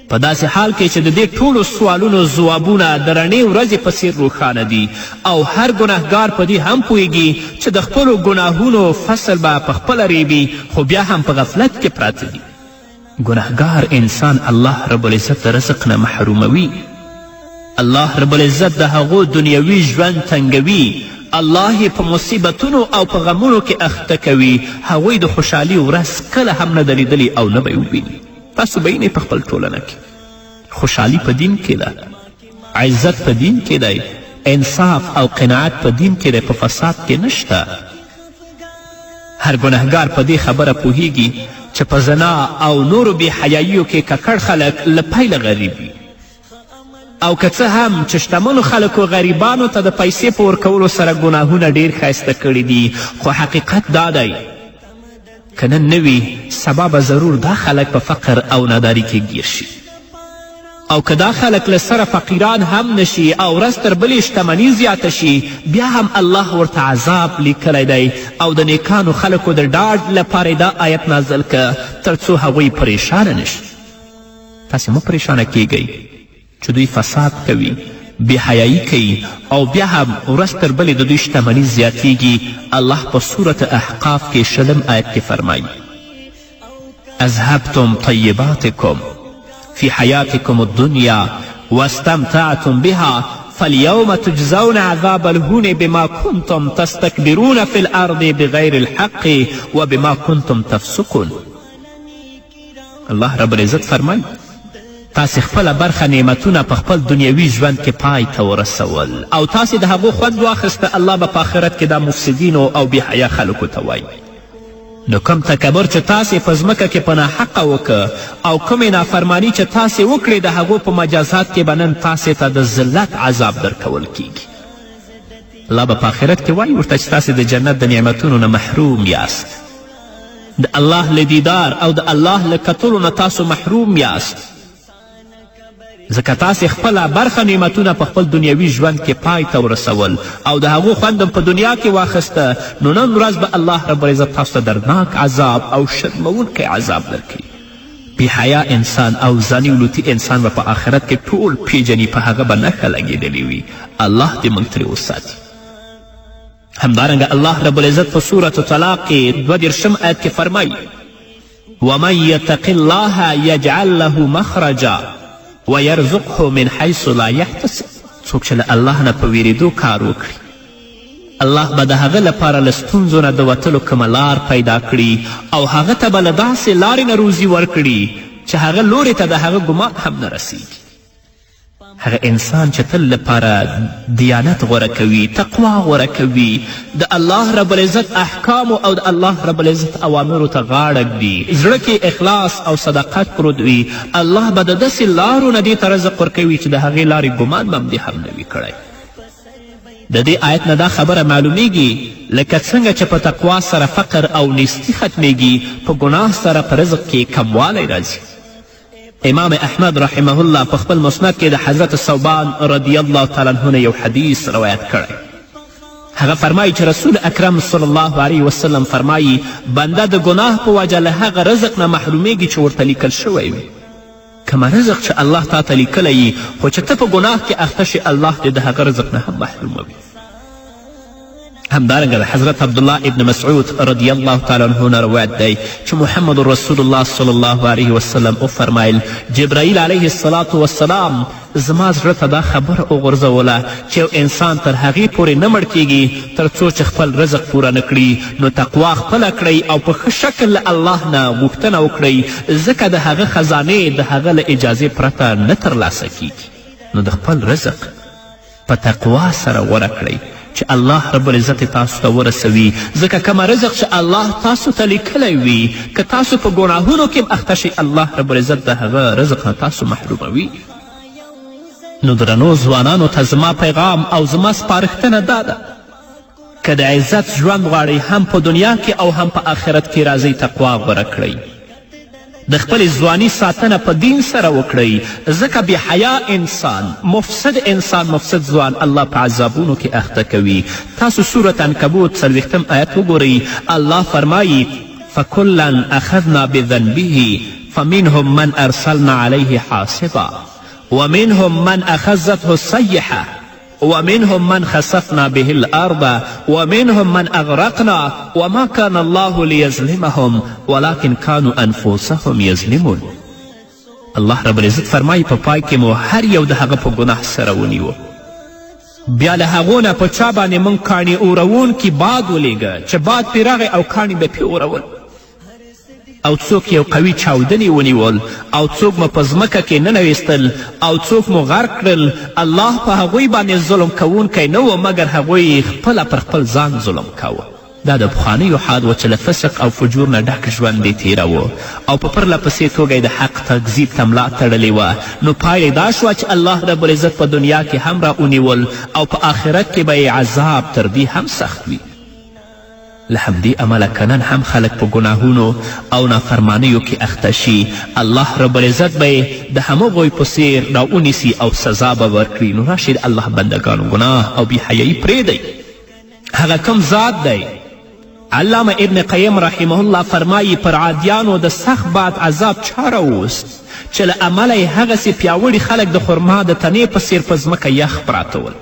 په داسې حال کې چې د دې ټولو سوالونو ځوابونه د رڼې ورځې په څیر روښانه دي او هر ګناهګار په دې هم پوهیږي چې د خپلو ګناهونو فصل به په خپله ریبي، خو بیا هم په غفلت کې پراته دي. ګناهګار انسان الله رب العزت د رزق نه محروموي، الله رب العزت د هغو دنیوي ژوند تنګوي، الله په مصیبتونو او په غمونو کې اخته کوي، هغوی د خوشحالي ورځ کله هم نه ده لیدلې او نه به یې وویني. تاسو به یې په خپل ټولنه کې خوشحالي په دین کې ده، عزت په دین کې دی، انصاف او قناعت په دین کې دی، په فساد کې نشته. هر ګناهګار په دې خبره پوهیږي چې چې په زنا او نورو بېحیاییو کې ککړ خلک له پیله غریب وي، او که څه هم چې شتمنو خلکو غریبانو ته د پیسې په ورکولو سره ګناهونه ډیر ښایسته کړي دي، خو حقیقت دا دی که نن نه وي سبا به ضرور دا خلک په فقر او ناداري کې ګیر شي، او که دا خلک له سره فقیران هم نشي او ورځ تر بلې شتمني زیاته شي، بیا هم الله ورته عذاب لیکلی دی، او د نیکانو خلکو د ډاډ لپاره دا آیت نازل که تر څو هغوی پریشانه نشي. تاسې مه پریشانه کیږئ چې دوی فساد کوي، بېحیایي کوي، او بیا هم ورځ تر بلې د دوی شتمني زیاتیږي. الله په صورت احقاف کې 20 آیت کې فرمایي: اذهبتم طیباتکم في حياتكم الدنيا واستمتعتم بها فاليوم تجزون عذاب الهون بما كنتم تستكبرون في الأرض بغير الحق وبما كنتم تفسقون. الله رب العزت فرمایي تاسې خپله برخه نعمتونه په خپل دنیوي ژوند کې پای ته ورسول، او تاسې د هغو خوند واخیسته. الله به په آخرت کې دا مفسدینو او بېحیا خلکو ته وایي. نو کوم تکبر چې تاسې په ځمکه کې په ناحقه وکړه او کومې نافرمانی چې تاسې وکړې د هغو په مجازات کې به نن تاسې ته د ذلت عذاب درکول کیږي. الله به په آخرت کې وایي ورته چې تاسې د جنت د نعمتونو نه محروم یاست، د الله له دیدار او د الله له کتلو نه تاسو محروم یاست، ځکه تاسې خپله برخه نعمتونه په خپل دنیوي ژوند کې پای ته ورسول او د هغو خوند په دنیا کې واخیسته. نو نن ورځ به الله رب العزت تاسو ته دردناک عذاب او شرموونکی عذاب درکوي. بېحیا انسان او زاني ولوتي انسان به په آخرت کې ټول پیژني، په هغه به نښه لګېدلې وي. الله دې موږ ترې وساتي. همدارنګه الله رب العزت په صورت طلاق کې 22 آیت کې فرمایي: ومن یتق الله یجعل له مخرجا ويرزقه من حيث لا يحتسب. څوک چې له الله نه په ویرېدو کار وکړي، الله به د هغه لپاره له ستونزو نه د وتلو کومه لار پیدا کړي، او هغه ته به له داسې لارې نه روزي ورکړي چې هغه لورې ته د هغه ګمان هم نه رسیږي. هغه انسان چې تل لپاره دیانت غوره کوي، تقوا غوره کوي، د الله رب العزت احکامو او د الله رب العزت اوامرو ته غاړه ږدي، زړه کې اخلاص او صداقت پروت وي، الله به د داسې لارو نه دې ته رزق ورکوي چې د هغې لارې ګمان به هم دې هم نه وي کړی. د دې آیت نه دا خبره معلومیږي لکه څنګه چې په تقوا سره فقر او نیستي ختمیږي، په ګناه سره په رزق کې کموالی راځي. امام احمد رحمه الله په خپل مسند کې د حضرت ثوبان رضی الله تعالی عنه یو حدیث روایت کړی. هغه فرمایي چې رسول اکرم صلی الله علیه وسلم فرمایي بنده د ګناه په وجه له هغه رزق نه محرومیږي چې ورته لیکل شوی وي. کومه رزق چې الله تا ته لیکلی وي، خو چې ته په ګناه کې اخته شي، الله دې د هغه رزق نه هم محروموي. همدارنګه د حضرت عبدالله ابن مسعود رضی الله تعالی عنه نه روایت دی چې محمد رسول الله صلی الله علیه وسلم وفرمایل جبرائیل علیه الصلاة والسلام زما زړه ته دا خبره وغورځوله چې یو انسان تر هغې پورې نه مړ کیږي تر څو چې خپل رزق پوره نه کړي. نو تقوا خپله کړئ او په ښه شکل له الله نه غوښتنه وکړئ، ځکه د هغه خزانې د هغه له اجازې پرته نه ترلاسه کیږي. نو د خپل رزق په تقوا سره غوره کړئ چې الله رب العزت تاسو ته ورسوي، ځکه کومه رزق چې الله تاسو ته لیکلی وي، که تاسو په ګناهونو کې اخته شئ، الله رب العزت د هغه رزق نه تاسو محروموي. نو درنو ځوانانو ته زما پیغام او زما سپارښتنه دا ده، که د عزت ژوند غواړئ هم په دنیا کې او هم په آخرت کې راځئ تقوا غوره کړئ. د خپل ځواني ساتنه په دین سره وکړئ، ځکه بېحیا انسان، مفسد انسان، مفسد ځوان الله په عذابونو کې اخته کوي. تاسو سورت عنکبوت 40 آیت وګورئ. الله فرمایي فکلا اخذنا بذنبه فمنهم من ارسلنا علیه حاصبا ومنهم من اخذته الصیحه ومنهم من خسفنا به الأرض ومنهم من أغرقنا وما كان الله ليظلمهم ولكن كانوا أنفسهم يظلمون. الله رب العزت فرمایي په پای کې مو هر یو د هغه په ګناه سره ونیوه، بیا له هغو نه په چا باندې موږ کاڼي اورونکي باد ولیږه چې باد پرې راغی او کاڼي به پرې اورول، او څوک یو قوي چاودنې ونیول، او څوک مو په ځمکه کې ننویستل، او څوک مو غرق کړل. الله په هغوی باندې ظلم کوونکی نه و، مګر هغوی خپله پر خپل ځان ظلم کوه. دا د پخوانیو حال و چې له فسق او فجور نه ډک ژوند یې تیروه او په پرله پسې توګه یې د حق تکذیب ته ملا تړلې وه، نو پایله دا شوه چې الله رب العزت په دنیا کې هم را ونیول او په آخرت کې به یې عذاب تر دې هم سخت وي. له همدې امله که نن هم خلک په ګناهونو او نافرمانیو کې اخته شي، الله رب العزت به یې د همغوی په څیر راونیسي او سزا به ورکړي. نو راشئ د الله بندګانو ګناه او بېحیایي پرېږدئ. هغه کوم ذات دی؟ علامه ابن قیم رحمه الله فرمایي پر عادیانو د سخت باد عذاب چا راووست چې له امله یې هغسې پیاوړي خلک د خرما د تنې په څیر په ځمکه یخ پراته ول.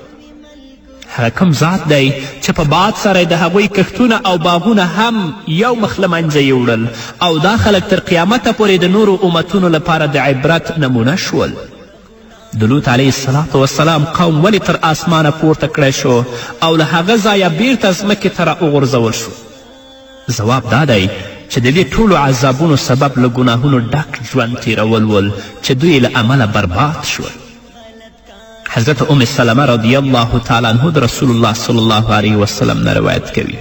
هغه کوم ذات دی چې په باد سره د هغوی کښتونه او باغونه هم یو مخ له منځه یوړل او دا خلک تر قیامته پورې د نورو امتونو لپاره د عبرت نمونه شول. د لوط علیه السلام قوم ولې تر آسمانه پورته کړی شو او له هغه ځایه بیرته ځمکې ته راوغورځول شو؟ ځواب دا دی چې د دې ټولو عذابونو سبب له ګناهونو ډک ژوند تیرول ول چې دوی له امله برباد شول. حضرت ام سلمه رضی الله تعالی عنه د رسول الله صلی الله علیه وسلم نه روایت کوي.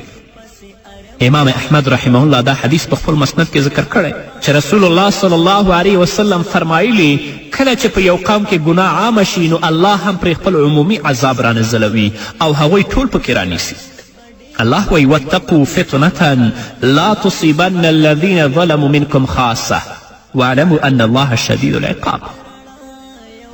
امام احمد رحمه الله دا حدیث په خپل مسند کې ذکر کړی چې رسول الله صلی الله علیه وسلم فرمایلی کله چې په یو قوم کې ګناه عامه شي نو الله هم پرې خپل عمومي عذاب رانزلوي او هغوی ټول پکې رانیسي. الله وی واتقوا فتنة لا تصيبن الذين ظلموا منكم خاصة واعلموا ان الله شدید العقاب.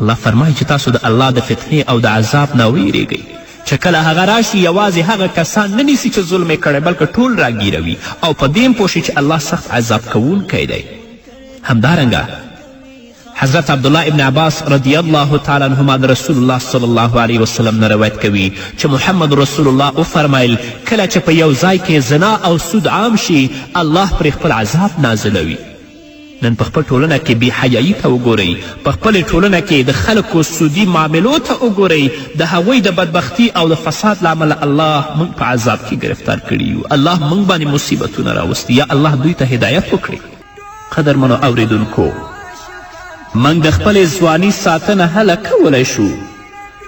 الله فرمایي چې تاسو د الله د فتنې او د عذاب نه ویریږئ چې کله هغه راشي یوازې هغه کسان نه نیسي چې ظلم یې کړی بلکې ټول راګیروي او په دې هم پوه شي چې الله سخت عذاب کوونکی دی. همدارنګه حضرت عبدالله ابن عباس رضی الله تعالی عنهما د رسول الله صلی الله علیه وسلم نه روایت کوي چې محمد رسول الله وفرمیل کله چې په یو ځای کې زنا او سود عام شي الله پرې خپل عذاب نازلوي. نن په خپل ټولنه کې بېحیایي ته وګورئ، په خپلې ټولنه کې د خلکو سودي معاملو ته وګورئ، د هغوی د بدبختي او د فساد له امله الله موږ په عذاب کې گرفتار کړي یو. الله موږ باندې مصیبتونه راوستي، یا الله دوی ته هدایت وکړي. قدرمنو اوریدونکو، موږ د خپلې ځواني ساتنه هله کولی شو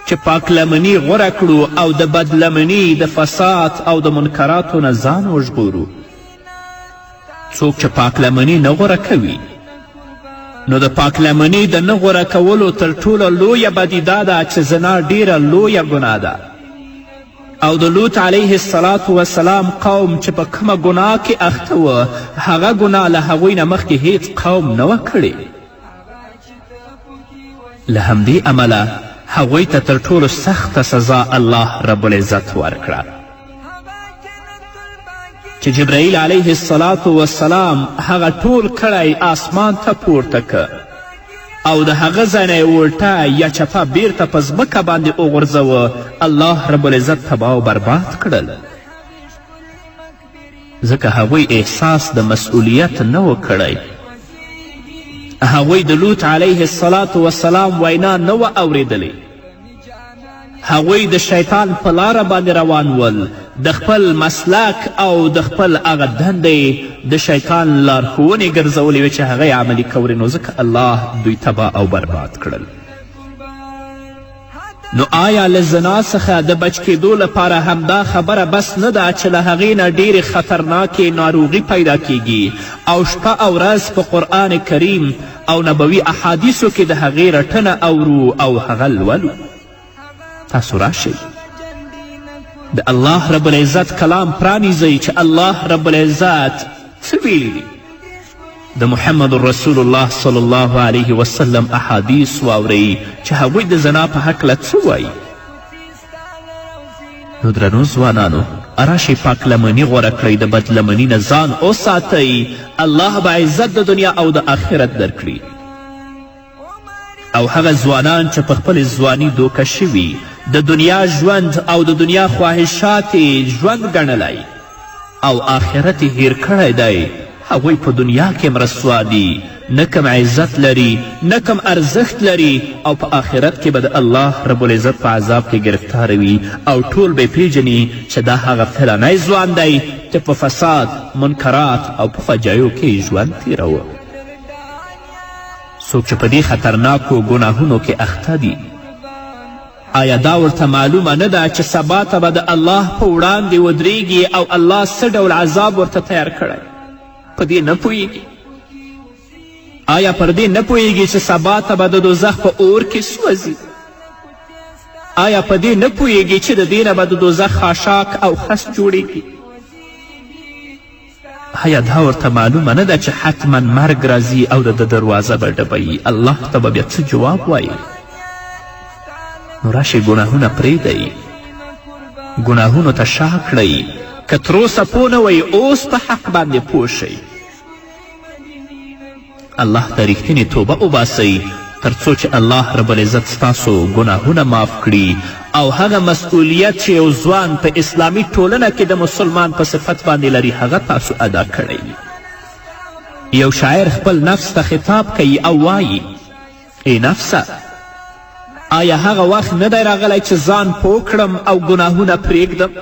چې پاکلمني غوره کړو او د بدلمني د فساد او د منکراتو نه ځان وژغورو. څوک چې پاکلمني نه غوره کوي نو د پاکلمني د نه غوره کولو تر ټولو لویه بدي دا ده چې زنا ډیره لویه ګناه ده او د لوط علیه السلام قوم چې په کومه ګناه کې اخته وه هغه ګناه له هغوی نه مخکې هیڅ قوم نه وه کړې. له همدې امله هغوی ته تر ټولو سخته سزا الله رب العزت ورکړه چې جبرائیل علیه السلام هغه ټول کړی آسمان ته پورته که او د هغه ځای نه یې الټه یا چپه بیرته په ځمکه باندې وغورځوه. الله رب العزت تباه و برباد کړل ځکه هغوی احساس د مسئولیت نه و کړی. هغوی د لوط علیه السلام وینا نه وه اورېدلې. هغوی د شیطان په لاره باندې روان ول، د خپل مسلک او د خپل هغه دندې د شیطان لارښوونې ګرځولې وې چې هغه یې عملي کولې، نو ځکه الله دوی تباه او برباد کړل. نو آیا له زنا څخه د بچ کېدو لپاره همدا خبره بس نه ده چې له هغې نه ډېرې خطرناکې ناروغي پیدا کیږي او شپه او ورځ په قرآن کریم او نبوي احادیثو کې د هغې رټنه اورو او هغه لولو؟ تاسو راشئ د الله رب العزت کلام پرانیزئ چې الله رب العزت څه ویلي دي. د محمد رسول الله صلی الله علیه وسلم احادیث واورئ چې هغوی د زنا په هکله څه وایي. نو درنو ځوانانو، راشئ پاکلمني غوره کړئ، د بدلمني نه ځان وساتئ. الله به عزت د دنیا او د آخرت درکړي. او هغه ځوانان چې په خپل ځواني دوکه شوي، د دنیا ژوند او د دنیا خواهشات ژوند ګڼلی او آخرت یې هیر کړی دی، هغوی په دنیا کې هم رسوا دي، نه کم عزت لري، نه کم ارزښت لري او په آخرت کې به د الله رب العزت په عذاب کې گرفتار وي او ټول به پیژني چې دا هغه فلانی ځوان دی چې په فساد، منکرات او په فجایو کې ژوند تیروه. څوک چې په دې خطرناکو ګناهونو کې اخته دي آیا دا ورته معلومه نه ده چې سبا ته به د الله په وړاندې ودرېږي او الله څه ډول عذاب ورته تیار کړی؟ په دې نه پوهیږي؟ آیا پر دې نه پوهیږي چې سبا ته به د دوزخ په اور کې سوځي؟ آیا په دې نه پوهیږي چې د دې نه به د دوزخ خاشاک او خس جوړیږي؟ آیا دا ورته معلومه نه ده چې حتما مرګ راځي او د دروازه به ډبوي؟ الله ته به بیا څه جواب وایي؟ نو راشئ ګناهونه پرېږدئ، ګناهونو ته شا کړئ. که تروسه پوه نه وئ اوس په حق باندې پوه شئ. الله ته ریښتینې توبه وباسئ تر څو چې الله رب العزت ستاسو ګناهونه معاف کړي او هغه مسئولیت چې یو ځوان په اسلامي ټولنه کې د مسلمان په صفت باندې لري هغه تاسو ادا کړئ. یو شاعر خپل نفس ته خطاب کوي او وایي ای نفسه، آیا هغه وخت نه دی راغلی چې ځان پوه کړم او ګناهونه پرېږدم؟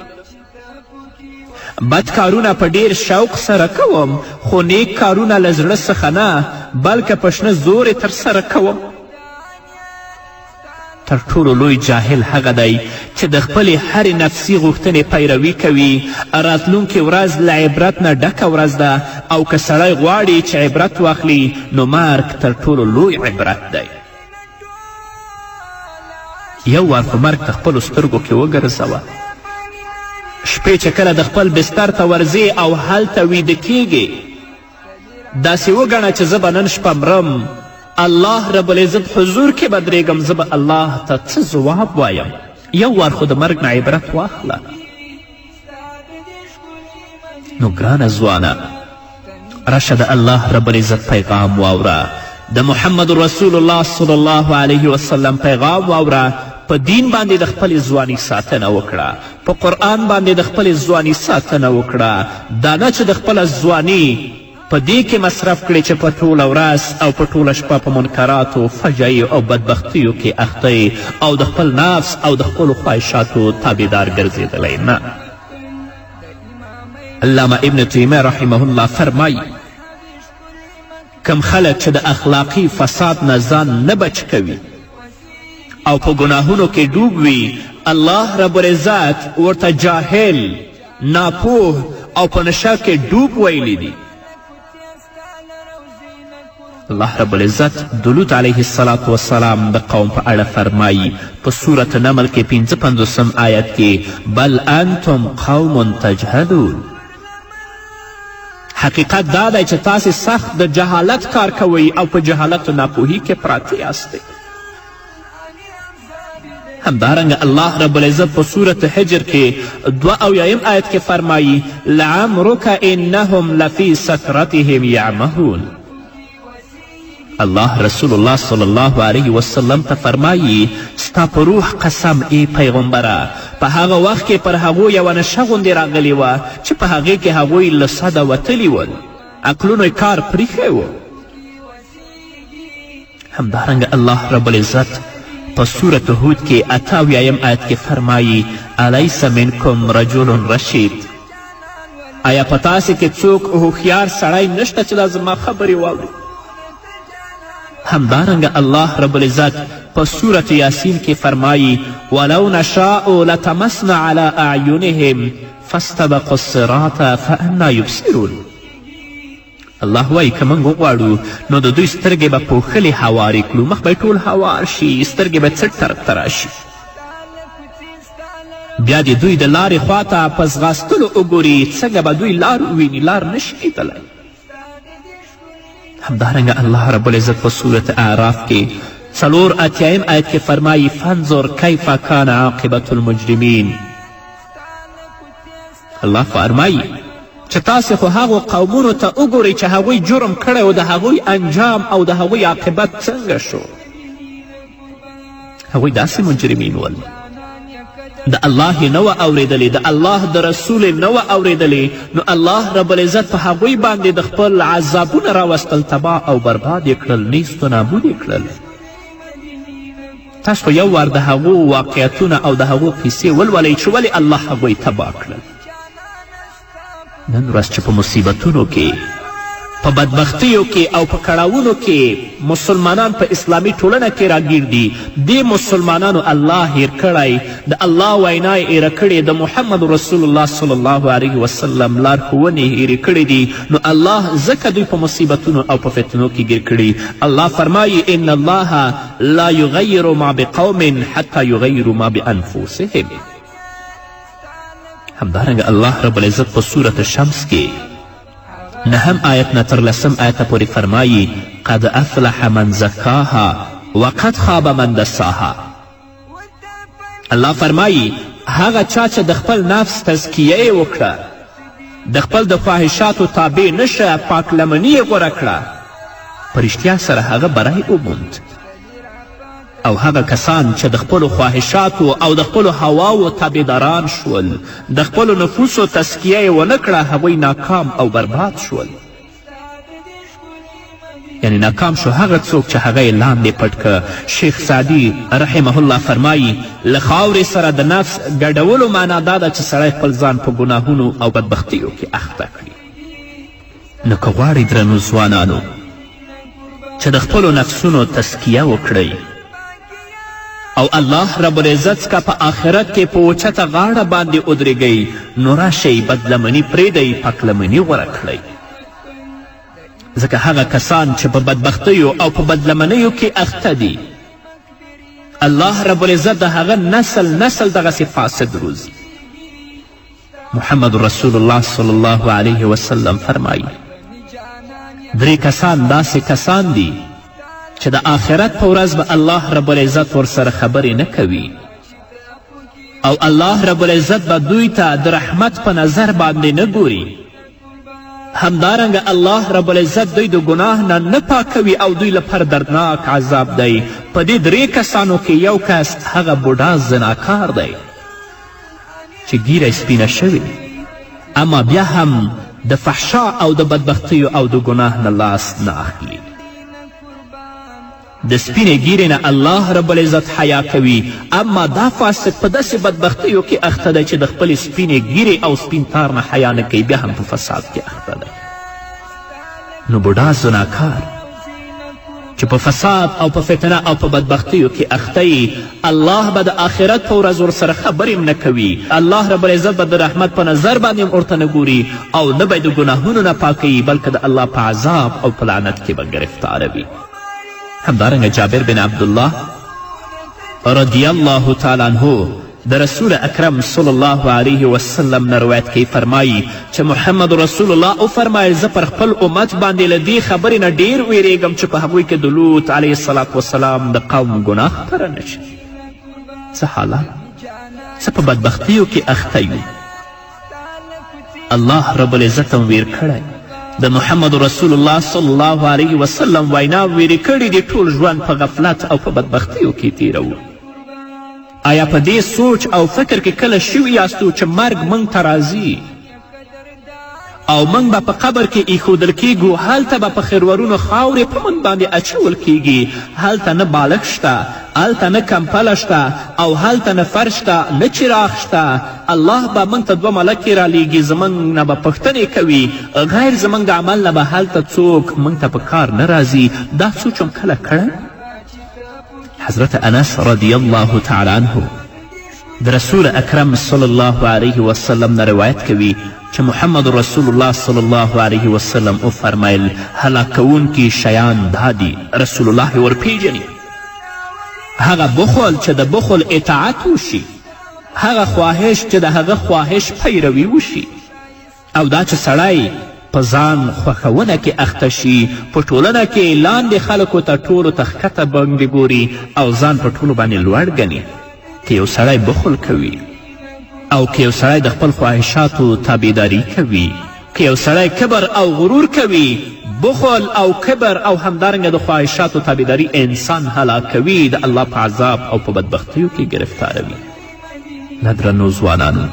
بد کارونه په ډیر شوق سره کوم خو نیک کارونه له زړه څخه نه بلکې په شنه زور یې ترسره کوم. تر ټولو لوی جاهل هغه دی چې د خپلې هرې نفسي غوښتنې پیروي کوي. راتلونکې ورځ له عبرت نه ډکه ورځ ده او که سړی غواړي چې عبرت واخلي نو مرګ تر ټولو لوی عبرت دی. یو وار په مرګ ته خپلو سترګو کې وګرځوه. شپې چې کله د خپل بستر ته ورځې او هلته ویده کیږې داسې وګڼه چې زه به نن شپه مرم، الله رب العزت حضور کې به درېږم، زه به الله ته څه ځواب وایم؟ یو وار خو د مرګ نه عبرت واخله. نو ګرانه ځوانه، راشه د الله رب العزت پیغام واوره، د محمد رسول الله صلی الله علیه وسلم پیغام واوره. په دین باندې د خپلې ځواني ساتنه وکړه، په قرآن باندې د خپلې ځواني ساتنه وکړه. دا نه چې د خپله ځواني په دې کې مصرف کړې چې په ټوله ورځ او په ټوله شپه په منکراتو، فجایو او بدبختیو کې اخته او د خپل نفس او د خپلو خواهشاتو تابعدار ګرځېدلی. نه، علامه ابن تیمیه رحمه الله فرمایي کم خلک چې د اخلاقي فساد نه ځان نه بچ کوي او په ګناهونو کې ډوب وي، الله رب العزت ورته جاهل، ناپوه او په نشه کې ډوب ویلی دي. الله رب العزت د لوط علیه السلام د قوم په اړه فرمایي په سورة نمل کې 55 آیت کې بل انتم قوم تجهلون. حقیقت دا دی چې تاسې سخت د جهالت کار کوئ او په جهالت و ناپوهي کې پراته یاستئ. همدارنګه الله رب العزت په سورة حجر کې 82 آیت کې فرمایي لعمرک انهم لفی سکرتهم یعمهون. الله رسول الله صلی الله علیه وسلم ته فرمایي ستا په روح قسم ای پیغمبره، په هغه وخت کې پر هغوی یوه نشه غوندې راغلې وه چې په هغې کې هغوی له صده وتلي ول، عقلونو یې کار پریښی و. همدارنګه الله رب العزت په سورة هود کې 88 آیت کې فرمایي الیس منکم رجل رشید. آیا په تاسې کې څوک هوښیار سړی نشته چې دا زما خبرې واوري؟ همدارنګه الله رب العزت په سورة یاسین کې فرمایي ولو نشاء لتمسنا على اعینهم فاستبقوا الصراط فانا یبصرون. الله وایي که موږ وغواړو نو د دوی سترګې به پوښلې هوارې کړو، مخ به یې ټول هوار شي، سترګې به څټ طرف ته راشي، بیا د دوی د لارې خواته په ځغاستلو وګوري، څنګه به دوی لار وویني، لار نشي لیدلی. همدارنګه الله رب العزت په سورة اعراف کې 84 آیت کې فرمایي فانظر کیف کان عاقبة المجرمین. الله فرمایي چې تاسې خو هغو قومونو ته وګورئ چې هغوی جرم کړی و، د هغوی انجام او د هغوی عاقبت څنګه شو. هغوی داسې مجرمین ول، د الله یې نه وه اورېدلې، د الله د رسول یې نه وه اورېدلې، نو الله رب العزت په هغوی باندې د خپل عذابونه راوستل، تباه او برباد یې کړل، نیست و نابود یې کړل. تاسو خو یو وار د هغو واقعیتونه او د هغو قیسې ولولئ چې ولې الله هغوی تباه کړل. نن ورځ چې په مصیبتونو کې، په بدبختیو کې او په کړاوونو کې مسلمانان په اسلامي ټولنه کې راګیر دي. دې مسلمانانو الله هیر کړی، د الله وینا یې هیره کړې، د محمد رسول الله صلی الله علیه وسلم لارښوونې هیرې کړې دي. نو الله ځکه دوی په مصیبتونو او په فتنو کې ګیر کړي. الله فرمایي ان الله لا یغیر ما بقوم حتی یغیروا ما بانفسهم. همدارنګه الله رب العزت په سورة شمس کې 9 آیت نه تر 10 آیت پورې فرمایي قد افلح من زکاها وقد خاب من دساها. الله فرمایي هغه چا چې د خپل نفس تزکیه یې وکړه، د خپل د خواهشاتو تابع نشه، پاک لمني یې غوره کړه، په رښتیا سره هغه بری وموند. او هغه کسان چې د خپلو خواهشاتو او د خپلو هواو تابعداران شول، د خپلو نفوسو تزکیه یې ونه کړه، هغوی ناکام او برباد شول. یعنی ناکام شو هغه څوک چې هغه یې لاندې پټ که. شیخ سعدي رحمه الله فرمایي له خاورې سره د نفس ګډولو معنا دا ده چې سړی خپل ځان په ګناهونو او بدبختیو کې اخته کړي. نو که غواړئ درنو ځوانانو چې د خپلو نفسونو تزکیه وکړئ او الله رب العزت څخه په آخرت کې په اوچته غاړه باندې ودرېږئ، نو راشئ بدلمني پرېږدئ، پاکلمني غوره کړئ. ځکه هغه کسان چې په بدبختیو او په بدلمنیو کې اخته دي، الله رب العزت د هغه نسل دغسې فاسد روزي. محمد رسول الله صلی الله علیه وسلم فرمایي 3 کسان داسې کسان دي چې د آخرت په ورځ به الله رب العزت ورسره خبرې نه کوي او الله رب العزت به دوی ته د رحمت په نظر باندې نه ګوري. همدارنګه الله رب العزت دوی د ګناه نه پاکوي او دوی لپاره دردناک عذاب دی. په دې 3 کسانو کې یو کس هغه بوډا زناکار دی چې ګیره سپینه شوې، اما بیا هم د فحشا او د بدبختیو او د ګناه نه لاس نه اخلي. د سپینې ګیرې نه الله رب العزت حیا کوي، اما دا فاسق په داسې بدبختیو کې اخته دی چې د خپلې سپینې ګیرې او سپین تار نه حیا نه کوي، بیا هم په فساد کې اخته دی. نو بوډا زناکار چې په فساد او په فتنه او په بدبختیو کې اخته یي، الله به د آخرت په ورځ ورسره خبرې نه کوي. الله رب العزت به د رحمت په نظر باندې هم ورته نه ګوري او نه به د ګناهونو نه پاکوي، بلکې د الله په عذاب او په لعنت کې به ګرفتاروي. همدارنګه جابر بن عبدالله رضی الله تعالی عنه د رسول اکرم صلی الله علیه وسلم نه روایت کوي، فرمایي چې محمد رسول الله وفرمایل زه پر خپل امت باندې له دې خبرې نه ډیر ویریږم چې په هغوی کې د لوط علیه الصلاة وسلام د قوم ګناه خپره نه شي. څه حالات، څه په بدبختیو کې اخته یو. الله رب العزت هم ویر کړی، د محمد رسول الله صلی الله علیه وسلم وینا ویرې کړي دي ټول ژوند په غفلت او په بدبختیو کې تیرو. آیا په دې سوچ او فکر کې کله شوي یاستو چې مرګ موږ ته راځي او موږ به په قبر کې ایښودل کیږو، هلته به په خیرورونو خاورې په موږ باندې اچول کیږي، هلته نه بالښت شته، هلته نه کمپله شته او هلته نه فرش شته، نه چراغ شته. الله به موږ ته 2 ملکې رالیږي، زموږ نه به پوښتنې کوي، غیر زموږ د عمل نه به هلته څوک موږ ته په کار نه راځي. دا سوچ هم کله کړی؟ حضرت انس رضی الله تعالی عنه د رسول اکرم صلی الله علیه وسلم نه روایت کوي چې محمد رسول الله صلی الله علیه وسلم وفرمیل هلاکوونکي شیان دا دي. رسول الله ورپیژني هغه بخل چې د بخل اطاعت وشي، هغه خواهش چې د هغه خواهش پیروي وشي، او دا چې سړی په ځان خوښونه کې اخته شي، په ټولنه کې لاندې خلکو ته ټولو ته ښکته باندې ګوري او ځان په ټولو باندې لوړ ګڼي. که یو سړی بخل کوي او که یو سړی د خپل خواهشاتو تابعداري کوي، که یو سړی کبر او غرور کوي، بخل او کبر او همدارنګه د خواهشاتو تابعداري انسان هلاکوي، د الله په عذاب او په بدبختیو کې گرفتاروي. نه درنو ځوانانو،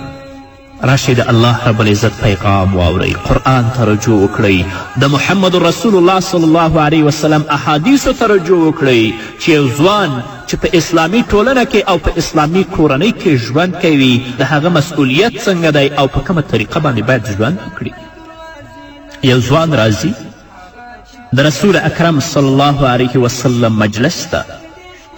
راشئ د الله رب العزت پیغام واورئ، قرآن ته رجوع وکړئ، د محمد رسول الله صلی الله علیه وسلم احادیثو ته رجوع وکړئ چې یو ځوان چې په اسلامي ټولنه کې او په اسلامي کورنۍ کې ژوند کوي، د هغه مسئولیت څنګه دی او په کومه طریقه باندې باید ژوند وکړي. یو ځوان راځي د رسول اکرم صلی الله علیه وسلم مجلس ته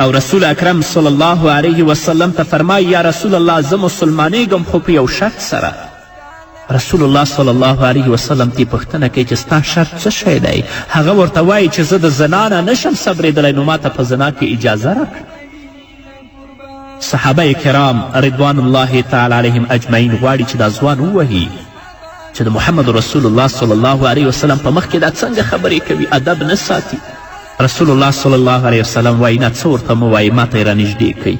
او رسول اکرم صلی الله علیه وسلم ته فرمایي یا رسول الله زه مسلمانېږم خو په یو شرط سره. رسول الله صلی الله علیه وسلم تی پوښتنه کوي چې ستا شرط څه شی دی؟ هغه ورته وایي چې زه د زنا نه نشم صبرېدلی نو ماته په زنا کې اجازه راکړه. صحابه کرام رضوان الله تعالی علیهم اجمعین غواړي چې دا ځوان ووهي چې د محمد رسول الله صلی الله علیه وسلم په مخ کې دا څنګه خبرې کوي، ادب نه ساتي. رسول الله صلی الله علیه وسلم وایي نه څه ورته مه وایي، ما ته یې رانږدې کوي.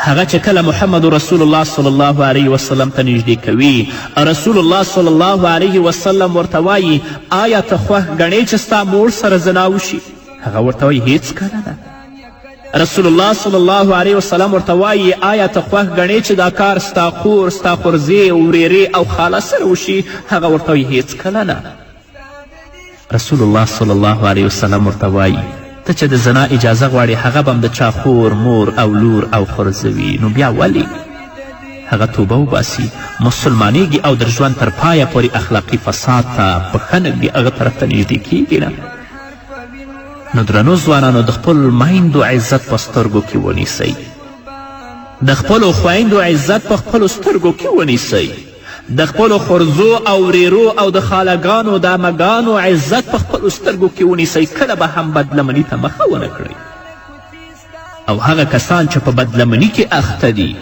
هغه چې کله محمد رسول الله صلی الله علیه وسلم ته نږدې کوي رسول الله صلی الله علیه وسلم ورته وایي آیا ته خوښ ګڼې چې ستا مور سره زنا وشي؟ هغه ورته وایي هیڅکله نه. رسول الله صلی الله علیه وسلم ورته وایي آیا ته خوښ ګڼې چې دا کار ستا خور، ستا خورزې، ورېرې او خاله سره وشي؟ هغه ورته وایي هیڅکله نه. رسول الله صلی الله علیه وسلم ورته وایي ته چې د زنا اجازه غواړې هغه به هم د چا خور، مور او لور او خورزه وي، نو بیا ولې؟ هغه توبه وباسي، مسلمانېږي او در ژوند تر پایه پورې اخلاقي فساد ته پښه نه ږدي، هغه طرف ته نږدې کیږي نه. نو درنو ځوانانو د خپل میندو عزت په سترګو کې ونیسئ، د خپلو خویندو عزت په خپلو سترګو کې ونیسئ، د خپلو خورزو او ورېرو او د خالګانو د عمګانو عزت په خپلو سترګو کې ونیسئ. کله به هم بدلمني ته مخه ونه کړئ. او هغه کسان چې په بدلمني کې اخته دي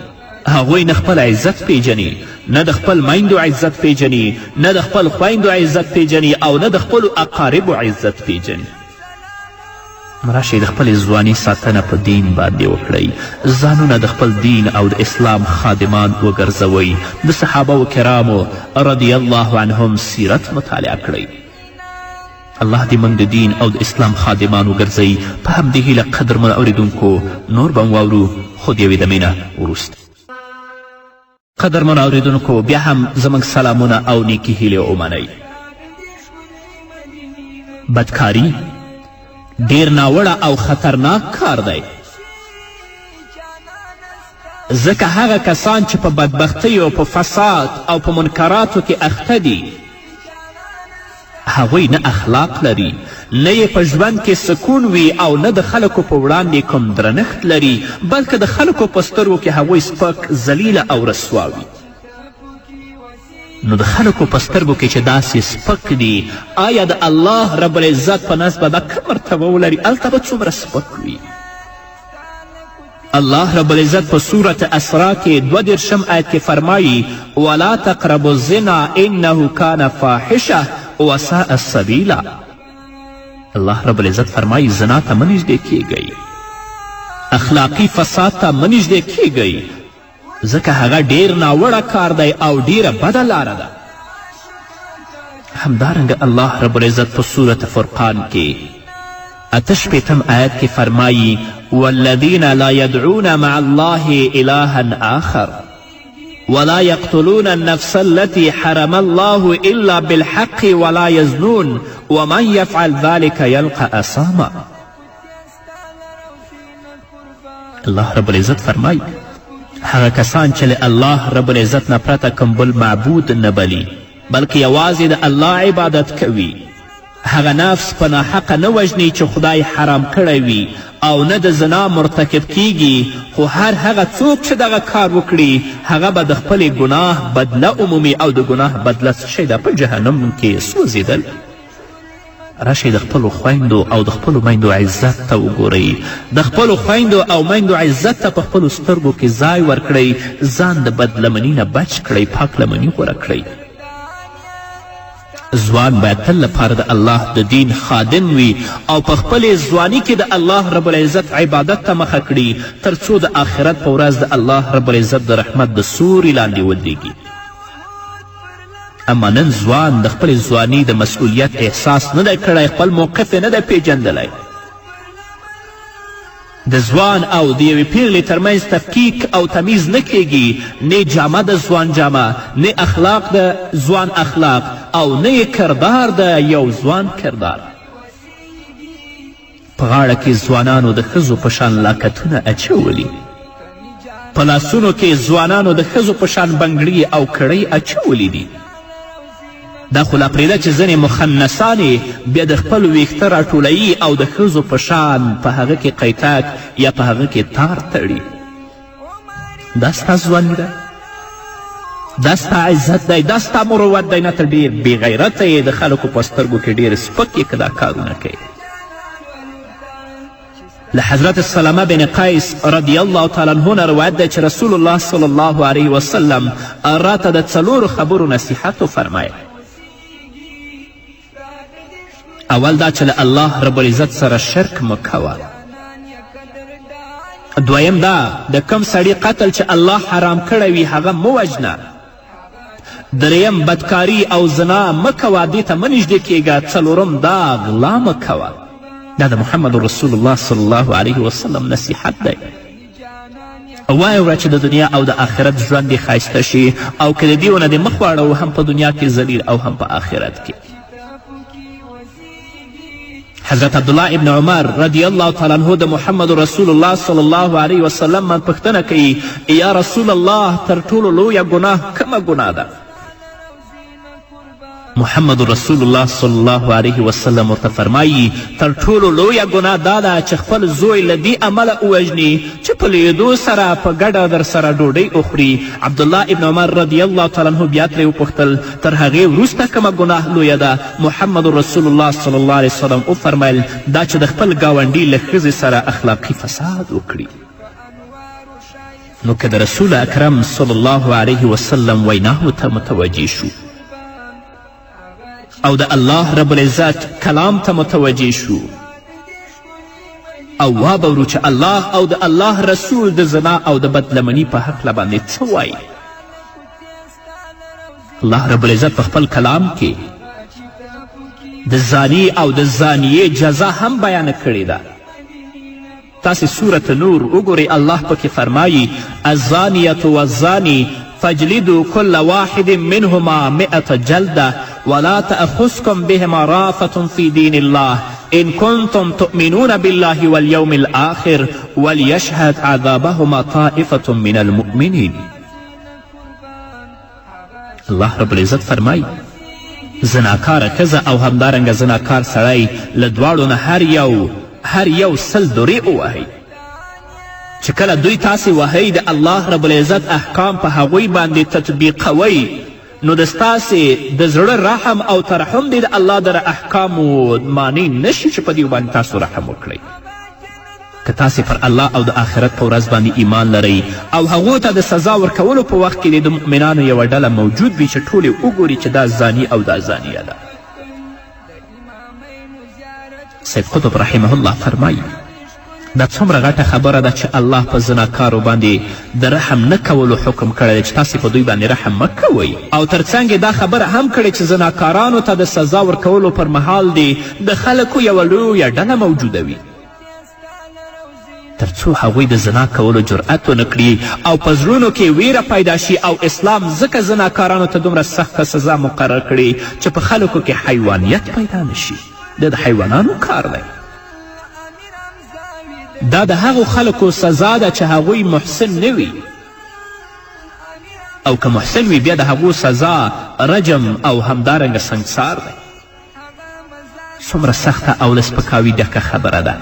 هغوی نه خپل عزت پیژني، نه د خپل میندو عزت پیژني، نه د خپل خویندو عزت پیژني او نه د خپلو اقاربو عزت پیژني. راشئ د خپلې ځواني ساتنه په دین باندې وکړئ، ځانونه د خپل دین او د اسلام خادمان وګرځوئ، د صحابه کرامو رضی الله عنهم سیرت مطالعه کړئ. الله دې موږ د دین او د اسلام خادمان وګرځوي. په همدې هیله قدرمنو اورېدونکو نور به واورو خو د یوې دمې نه وروسته. قدرمنو اورېدونکو بیا هم زموږ سلامونه او نیکې هیلې ومنئ. بدکاري ډیر ناوړه او خطرناک کار دی، ځکه هغه کسان چې په بدبختیو، په فساد او په منکراتو کې اخته دي هغوی نه اخلاق لري، نه یې په ژوند کې سکون وي او نه د خلکو په وړاندې کوم درنښت لري، بلکې د خلکو په سترګو کې هغوی سپک، ذلیله او رسوا وي. نو د خلکو په سترګو کې چې داسې سپک دي آیا د الله رب العزت په نزد به دا کم مرتبه ولري؟ هلته به څومره سپک وي. الله رب العزت په صورت اسراء کې 22 آیت کې فرمایي ولا تقربوا الزنا انه کان فاحشه وساء السبیلا. الله رب العزت فرمایي زنا ته مه نږدې کیږئ، اخلاقي فساد ته مه نږدې کیږئ، ځکه هغه ډیر ناوړه کار دی او ډیره بده لاره ده. همدارنګه الله رب العزت په صورت فرقان کې 88 آیت کې فرمایي والذین لا يدعون مع الله إلها آخر ولا يقتلون النفس التي حرم الله إلا بالحق ولا يزنون ومن يفعل ذلك يلقى أثاما. الله رب العزت فرمایي هغه کسان چې له الله رب العزت نه پرته کوم بل معبود نه بلي بلکې یوازې د الله عبادت کوي، هغه نفس په ناحقه نه وژني چې خدای حرام کړی وي او نه د زنا مرتکب کیږي، خو هر هغه څوک چې دغه کار وکړي هغه به د خپلې ګناه بدله عمومي او د ګناه بدله څه شی ده؟ په جهنم کې سوځېدل. راشئ د خپلو خویندو او د خپلو میندو عزت ته وګورئ، د خپلو خویندو او میندو عزت ته په خپلو سترګو کې ځای ورکړئ، ځان د بدلمني نه بچ کړئ، پاک لمني غوره کړئ. ځوان باید تل لپاره د الله د دین خادم وي او په خپلې ځواني کې د الله رب العزت عبادت ته مخه کړي تر څو د آخرت په ورځ د الله رب العزت د رحمت د سوري لاندې ودرېږي. اما نن ځوان د خپلې ځواني د مسؤلیت احساس نه دی کړی، خپل موقف یې نه دی پیژندلی. د ځوان او د یوې پیغلې ترمنځ تفکیک او تمیز نه کیږي، نه جامه د ځوان جامه، نه اخلاق د ځوان اخلاق او نه کردار د یو ځوان کردار. په غاړه کې ځوانانو د ښځو په شان لاکتونه اچولي، په لاسونو کې ځوانانو د ښځو په شان بنګړي او کړۍ اچولي دي. دا خو لا پرېږده چې ځینې مخنثانې بیا د خپل ویښته راټولوي او د ښځو په شان په هغه کې قیتاک یا په هغه کې تار تړي. دا ستا ځواني ده، دا ستا عزت دی، دا ستا مروت دی، نه ته ډېر بېغیرته یې، د خلکو په سترګو کې ډېر سپک یې که دا کارونه کوي. له حضرت سلمه بن قیس رضی الله تعالی عنه نه روایت دی چې رسول الله صلی الله علیه وسلم راته د 4 خبرو نصیحت وفرمایل. اول دا چې له الله رب العزت سره شرک مه کوه. دویم دا د کم سړي قتل چې الله حرام کړی وي هغه مه وژنه. دریم بدکاری او زنا مه کوه، دې ته مه نږدې کیږه. څلورم دا غلا مه کوه. دا د محمد رسول الله صلی الله علیه وسلم نصیحت دی. وایه وړه چې د دنیا او د آخرت ژوند دې ښایسته شي او که د دې ونه دې مخ واړوو هم په دنیا کې ذلیل او هم په آخرت کې. حضرت عبدالله ابن عمر رضی الله تعالی عنه د محمد رسول الله صلی الله علیه وسلم من پوښتنه کوي یا رسول الله تر ټولو لویه ګناه کومه ګناه ده؟ محمد رسول الله صلی الله علیه وسلم ورته فرمایي تر ټولو لویه ګناه دا ده چې خپل زوی له دې امله ووژني چې په لیدو سره په ګډه در سره ډوډۍ وخوري. عبدالله ابن عمر رضی الله تعالی عنه بیا ترې وپوښتل تر هغې وروسته کومه ګناه لویه ده؟ محمد رسول الله صلی الله علیه وسلم وفرمیل دا چې د خپل ګاونډي له ښځې سره اخلاقي فساد وکړي. نو که د رسول اکرم صلی الله علیه وسلم ویناو ته متوجه شو او د الله رب العزت کلام ته متوجه شو او وابورو چې الله او د الله رسول د زنا او د بدلمني په هکله باندې څه وایي. الله رب العزت په خپل کلام کې د زانی او د زانیې جزا هم بیانه کړې ده. تاسې سورة نور وګورئ، الله پکې فرمایي الزانیة والزانی فاجلدوا كل واحد منهما 100 جلدة ولا تأخذكم بهما رأفة في دين الله إن كنتم تؤمنون بالله واليوم الآخر وليشهد عذابهما طائفة من المؤمنين. الله رب العزت فرمایي زناکاره ښځه او همدارنګه زناکار سړی له دواړو نه هر یو 100 درې ووهئ. چې کله دوی تاسې وهئ د الله رب العزت احکام په هغوی باندې تطبیقوئ نو د ستاسې د زړه رحم او ترحم دی د الله در احکامو معنی نشي چې په دې باندې تاسو رحم وکړئ. که تاسې پر الله او د آخرت په ورځ باندې ایمان لرئ او هغو ته د سزا ورکولو په وخت کې د مؤمنانو یوه ډله موجود وي چې ټول یې وګوري چې دا زانی او دا زانیه ده. سید قطب رحمه الله فرمایي دا څومره غټه خبره ده چې الله په زناکارو باندې د رحم نه کولو حکم کړی دی چې تاسې په دوی باندې رحم مه کوئ او ترڅنګ دا خبره هم کړې چې زناکارانو ته د سزا ورکولو پر مهال دی د خلکو یوه لویه ډله موجوده وي تر څو هغوی د زنا کولو جرأت ونه کړي او په زړونو کې ویره پیدا شي او اسلام ځکه زناکارانو ته دومره سخته سزا مقرر کړي چې په خلکو کې حیوانیت پیدا نشي. دا د حیوانانو کار دی. دا د هغو خلکو سزا ده چې هغوی محسن نه وي او که محسن وي بیا د هغو سزا رجم او همدارنګه سنګسار دی. څومره سخته او له سپکاوي ډکه خبره ده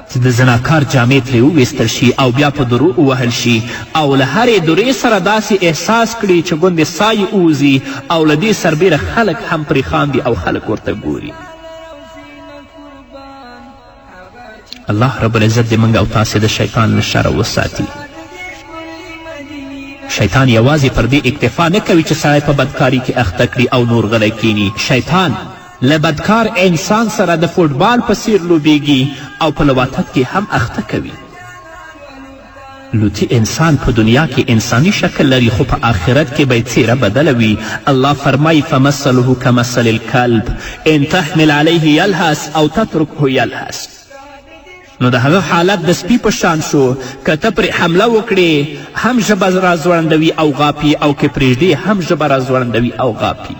چې د زناکار جامې ترې وویستل شي او بیا په درو ووهل شي او له هرې درې سره داسې احساس کړي چې ګوندې سا یې اوځي او له دې سربیره خلک هم پرې خاندي او خلک ورته ګوري. الله رب العزت دې موږ او تاسې د شیطان له شره وساتي. شیطان یوازې پر دې اکتفا نه کوي چې سړی په بدکاري کې اخته کړي او نور غلی کینی. شیطان له بدکار انسان سره د فوټبال په څیر لوبیږي او په لواطت کې هم اخته کوي. لوطي انسان په دنیا کې انساني شکل لري خو په آخرت کې به څیره بدله وي. الله فرمایي فمثله کمثل الکلب ان تحمل علیه یلهس او تترکه یلهس. نو د هغه حالت د سپي په شان شو. که ته پرې حمله وکړې هم ژبه رازوړندوي او غاپي او که پرېږدې هم ژبه رازوړندوي او غاپي.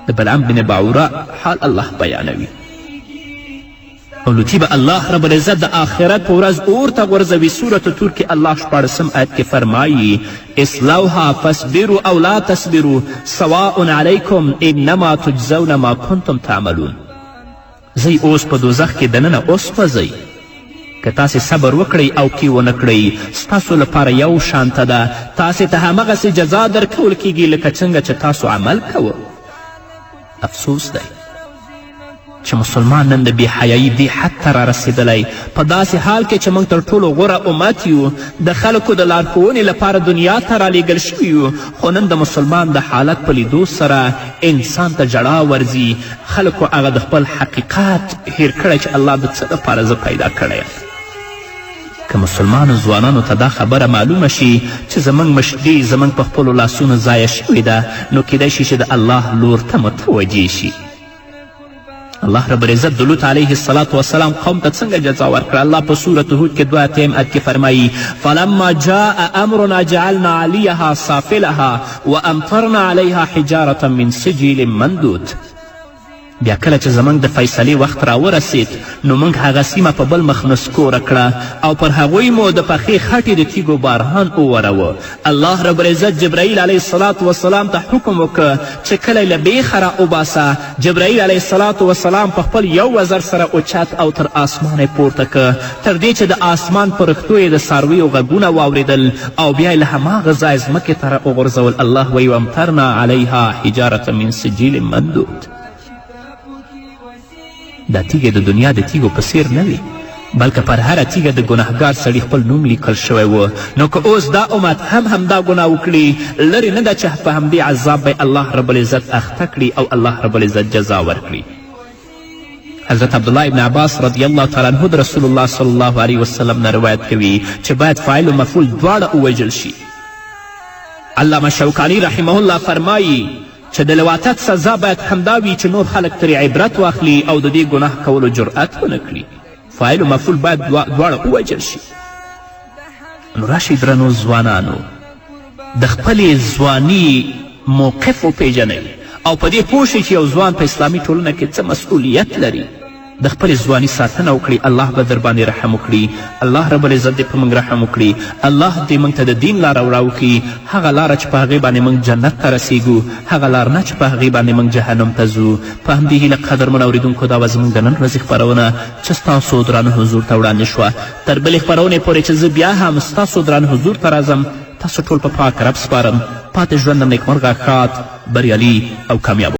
د بلعم بن بعوره حال الله بیانوي. او لوطي به الله رب العزت د آخرت په ورځ اور ته غورځوي. سورة طور کې الله 14 آیت کې فرمایي اصلوها فاصبروا او لا تصبروا سواء علیکم انما تجزون ما کنتم تعملون. زی اوس په دوزخ کې دننه وسوځئ، که تاسې صبر وکړئ او کې ونه کړئ ستاسو لپاره یو شانته ده، تاسې ته همغسې جزا درکول کیږي لکه څنګه چې تاسو عمل کوه. افسوس دی چې مسلمان نن د بې حیایي دې حد ته را رسېدلی، په داسې حال کې چې موږ تر ټولو غوره امت یو، د خلکو د لارښوونې لپاره دنیا ته رالیږل شوي یو، خو نن د مسلمان د حالت په لیدو سره انسان ته ژړا ورځي. خلکو هغه د خپل حقیقت هیر کړی چې الله د څه لپاره زه پیدا کړی یم. که مسلمانو ځوانانو ته دا خبره معلومه شي چې زموږ مشري زموږ په خپلو لاسونو ضایع شوې ده، نو کیدای شي چې د الله لور ته متوجه شي. الله رب العزت د لوط علیه السلام قوم ته څنګه جزا ورکړه؟ الله په سورة هود کې 2 آیت کې فرمایي فلما جاء امرنا جعلنا علیها سافلها وامطرنا علیها حجارة من سجیل منضود. بیا کله چې زموږ د فیصلې وخت راورسید نو موږ هغه سیمه په بل مخ نسکوره کړه او پر هغوی مو د پخې خټې د تیږو باران ووروه. الله رب العزت جبرائیل علیه السلام ته حکم وکړه چې کله یې له بیخه را وباسه. جبرائیل علیه السلام په خپل یو وزر سره اوچت او تر آسمانه پورته که، تر دې چې د آسمان په رښتو یې د څارویو غږونه واورېدل او بیا یې له هماغه ځای ځمکې ته را وغورځول. الله وایي وامطرنا علیها حجارة من سجیل منضود. دا تیږې د دنیا د تیږو په څیر نه وي، بلکې پر هره تیږه د ګناهګار سړي خپل نوم لیکل شوی و. نو که اوس دا امت هم همدا ګناه وکړي، لرې نه ده چې په همدې عذاب به الله رب العزت اخته کړي او الله رب العزت جزا ورکړي. حضرت عبدالله ابن عباس رضی الله تعالی عنه د رسول الله صلی الله علیه وسلم نه روایت کوي چې باید فاعل و مفعول دواړه ووژل شي. علامه شوکاني رحمه الله فرمایي چې د لواطت سزا باید همدا وي چې نور خلک ترې عبرت واخلي او د دې ګناه کولو جرأت ونه کړي. فاعل و مفعول باید دواړه ووژل شي. نو راشئ درنو ځوانانو، د خپلې ځواني موقف وپیژنئ او په دې پوه شئ چې یو ځوان په اسلامي ټولنه کې څه مسؤلیت لري. د خپلې ځواني ساتنه وکړي، الله به در باندې رحم وکړي. الله رب العزت دې په موږ رحم وکړي. الله دې موږ ته د دین لاره راوکړي، هغه لاره چې په هغې باندې موږ جنت ته رسیږو، هغه لار نه چې په هغې باندې موږ جهنم ته ځو. په همدې هیله قدرمنو اورېدونکو دا وه زموږ د نن ورځې خپرونه چې ستاسو درانه حضور ته وړاندې شوه. تر بلې خپرونې پورې چې زه بیا هم ستاسو درانه حضور ته راځم، تاسو ټول په پاک رب سپارم. پاتې ژوند د نیکمرغه ښاد، بریالي او کامیاب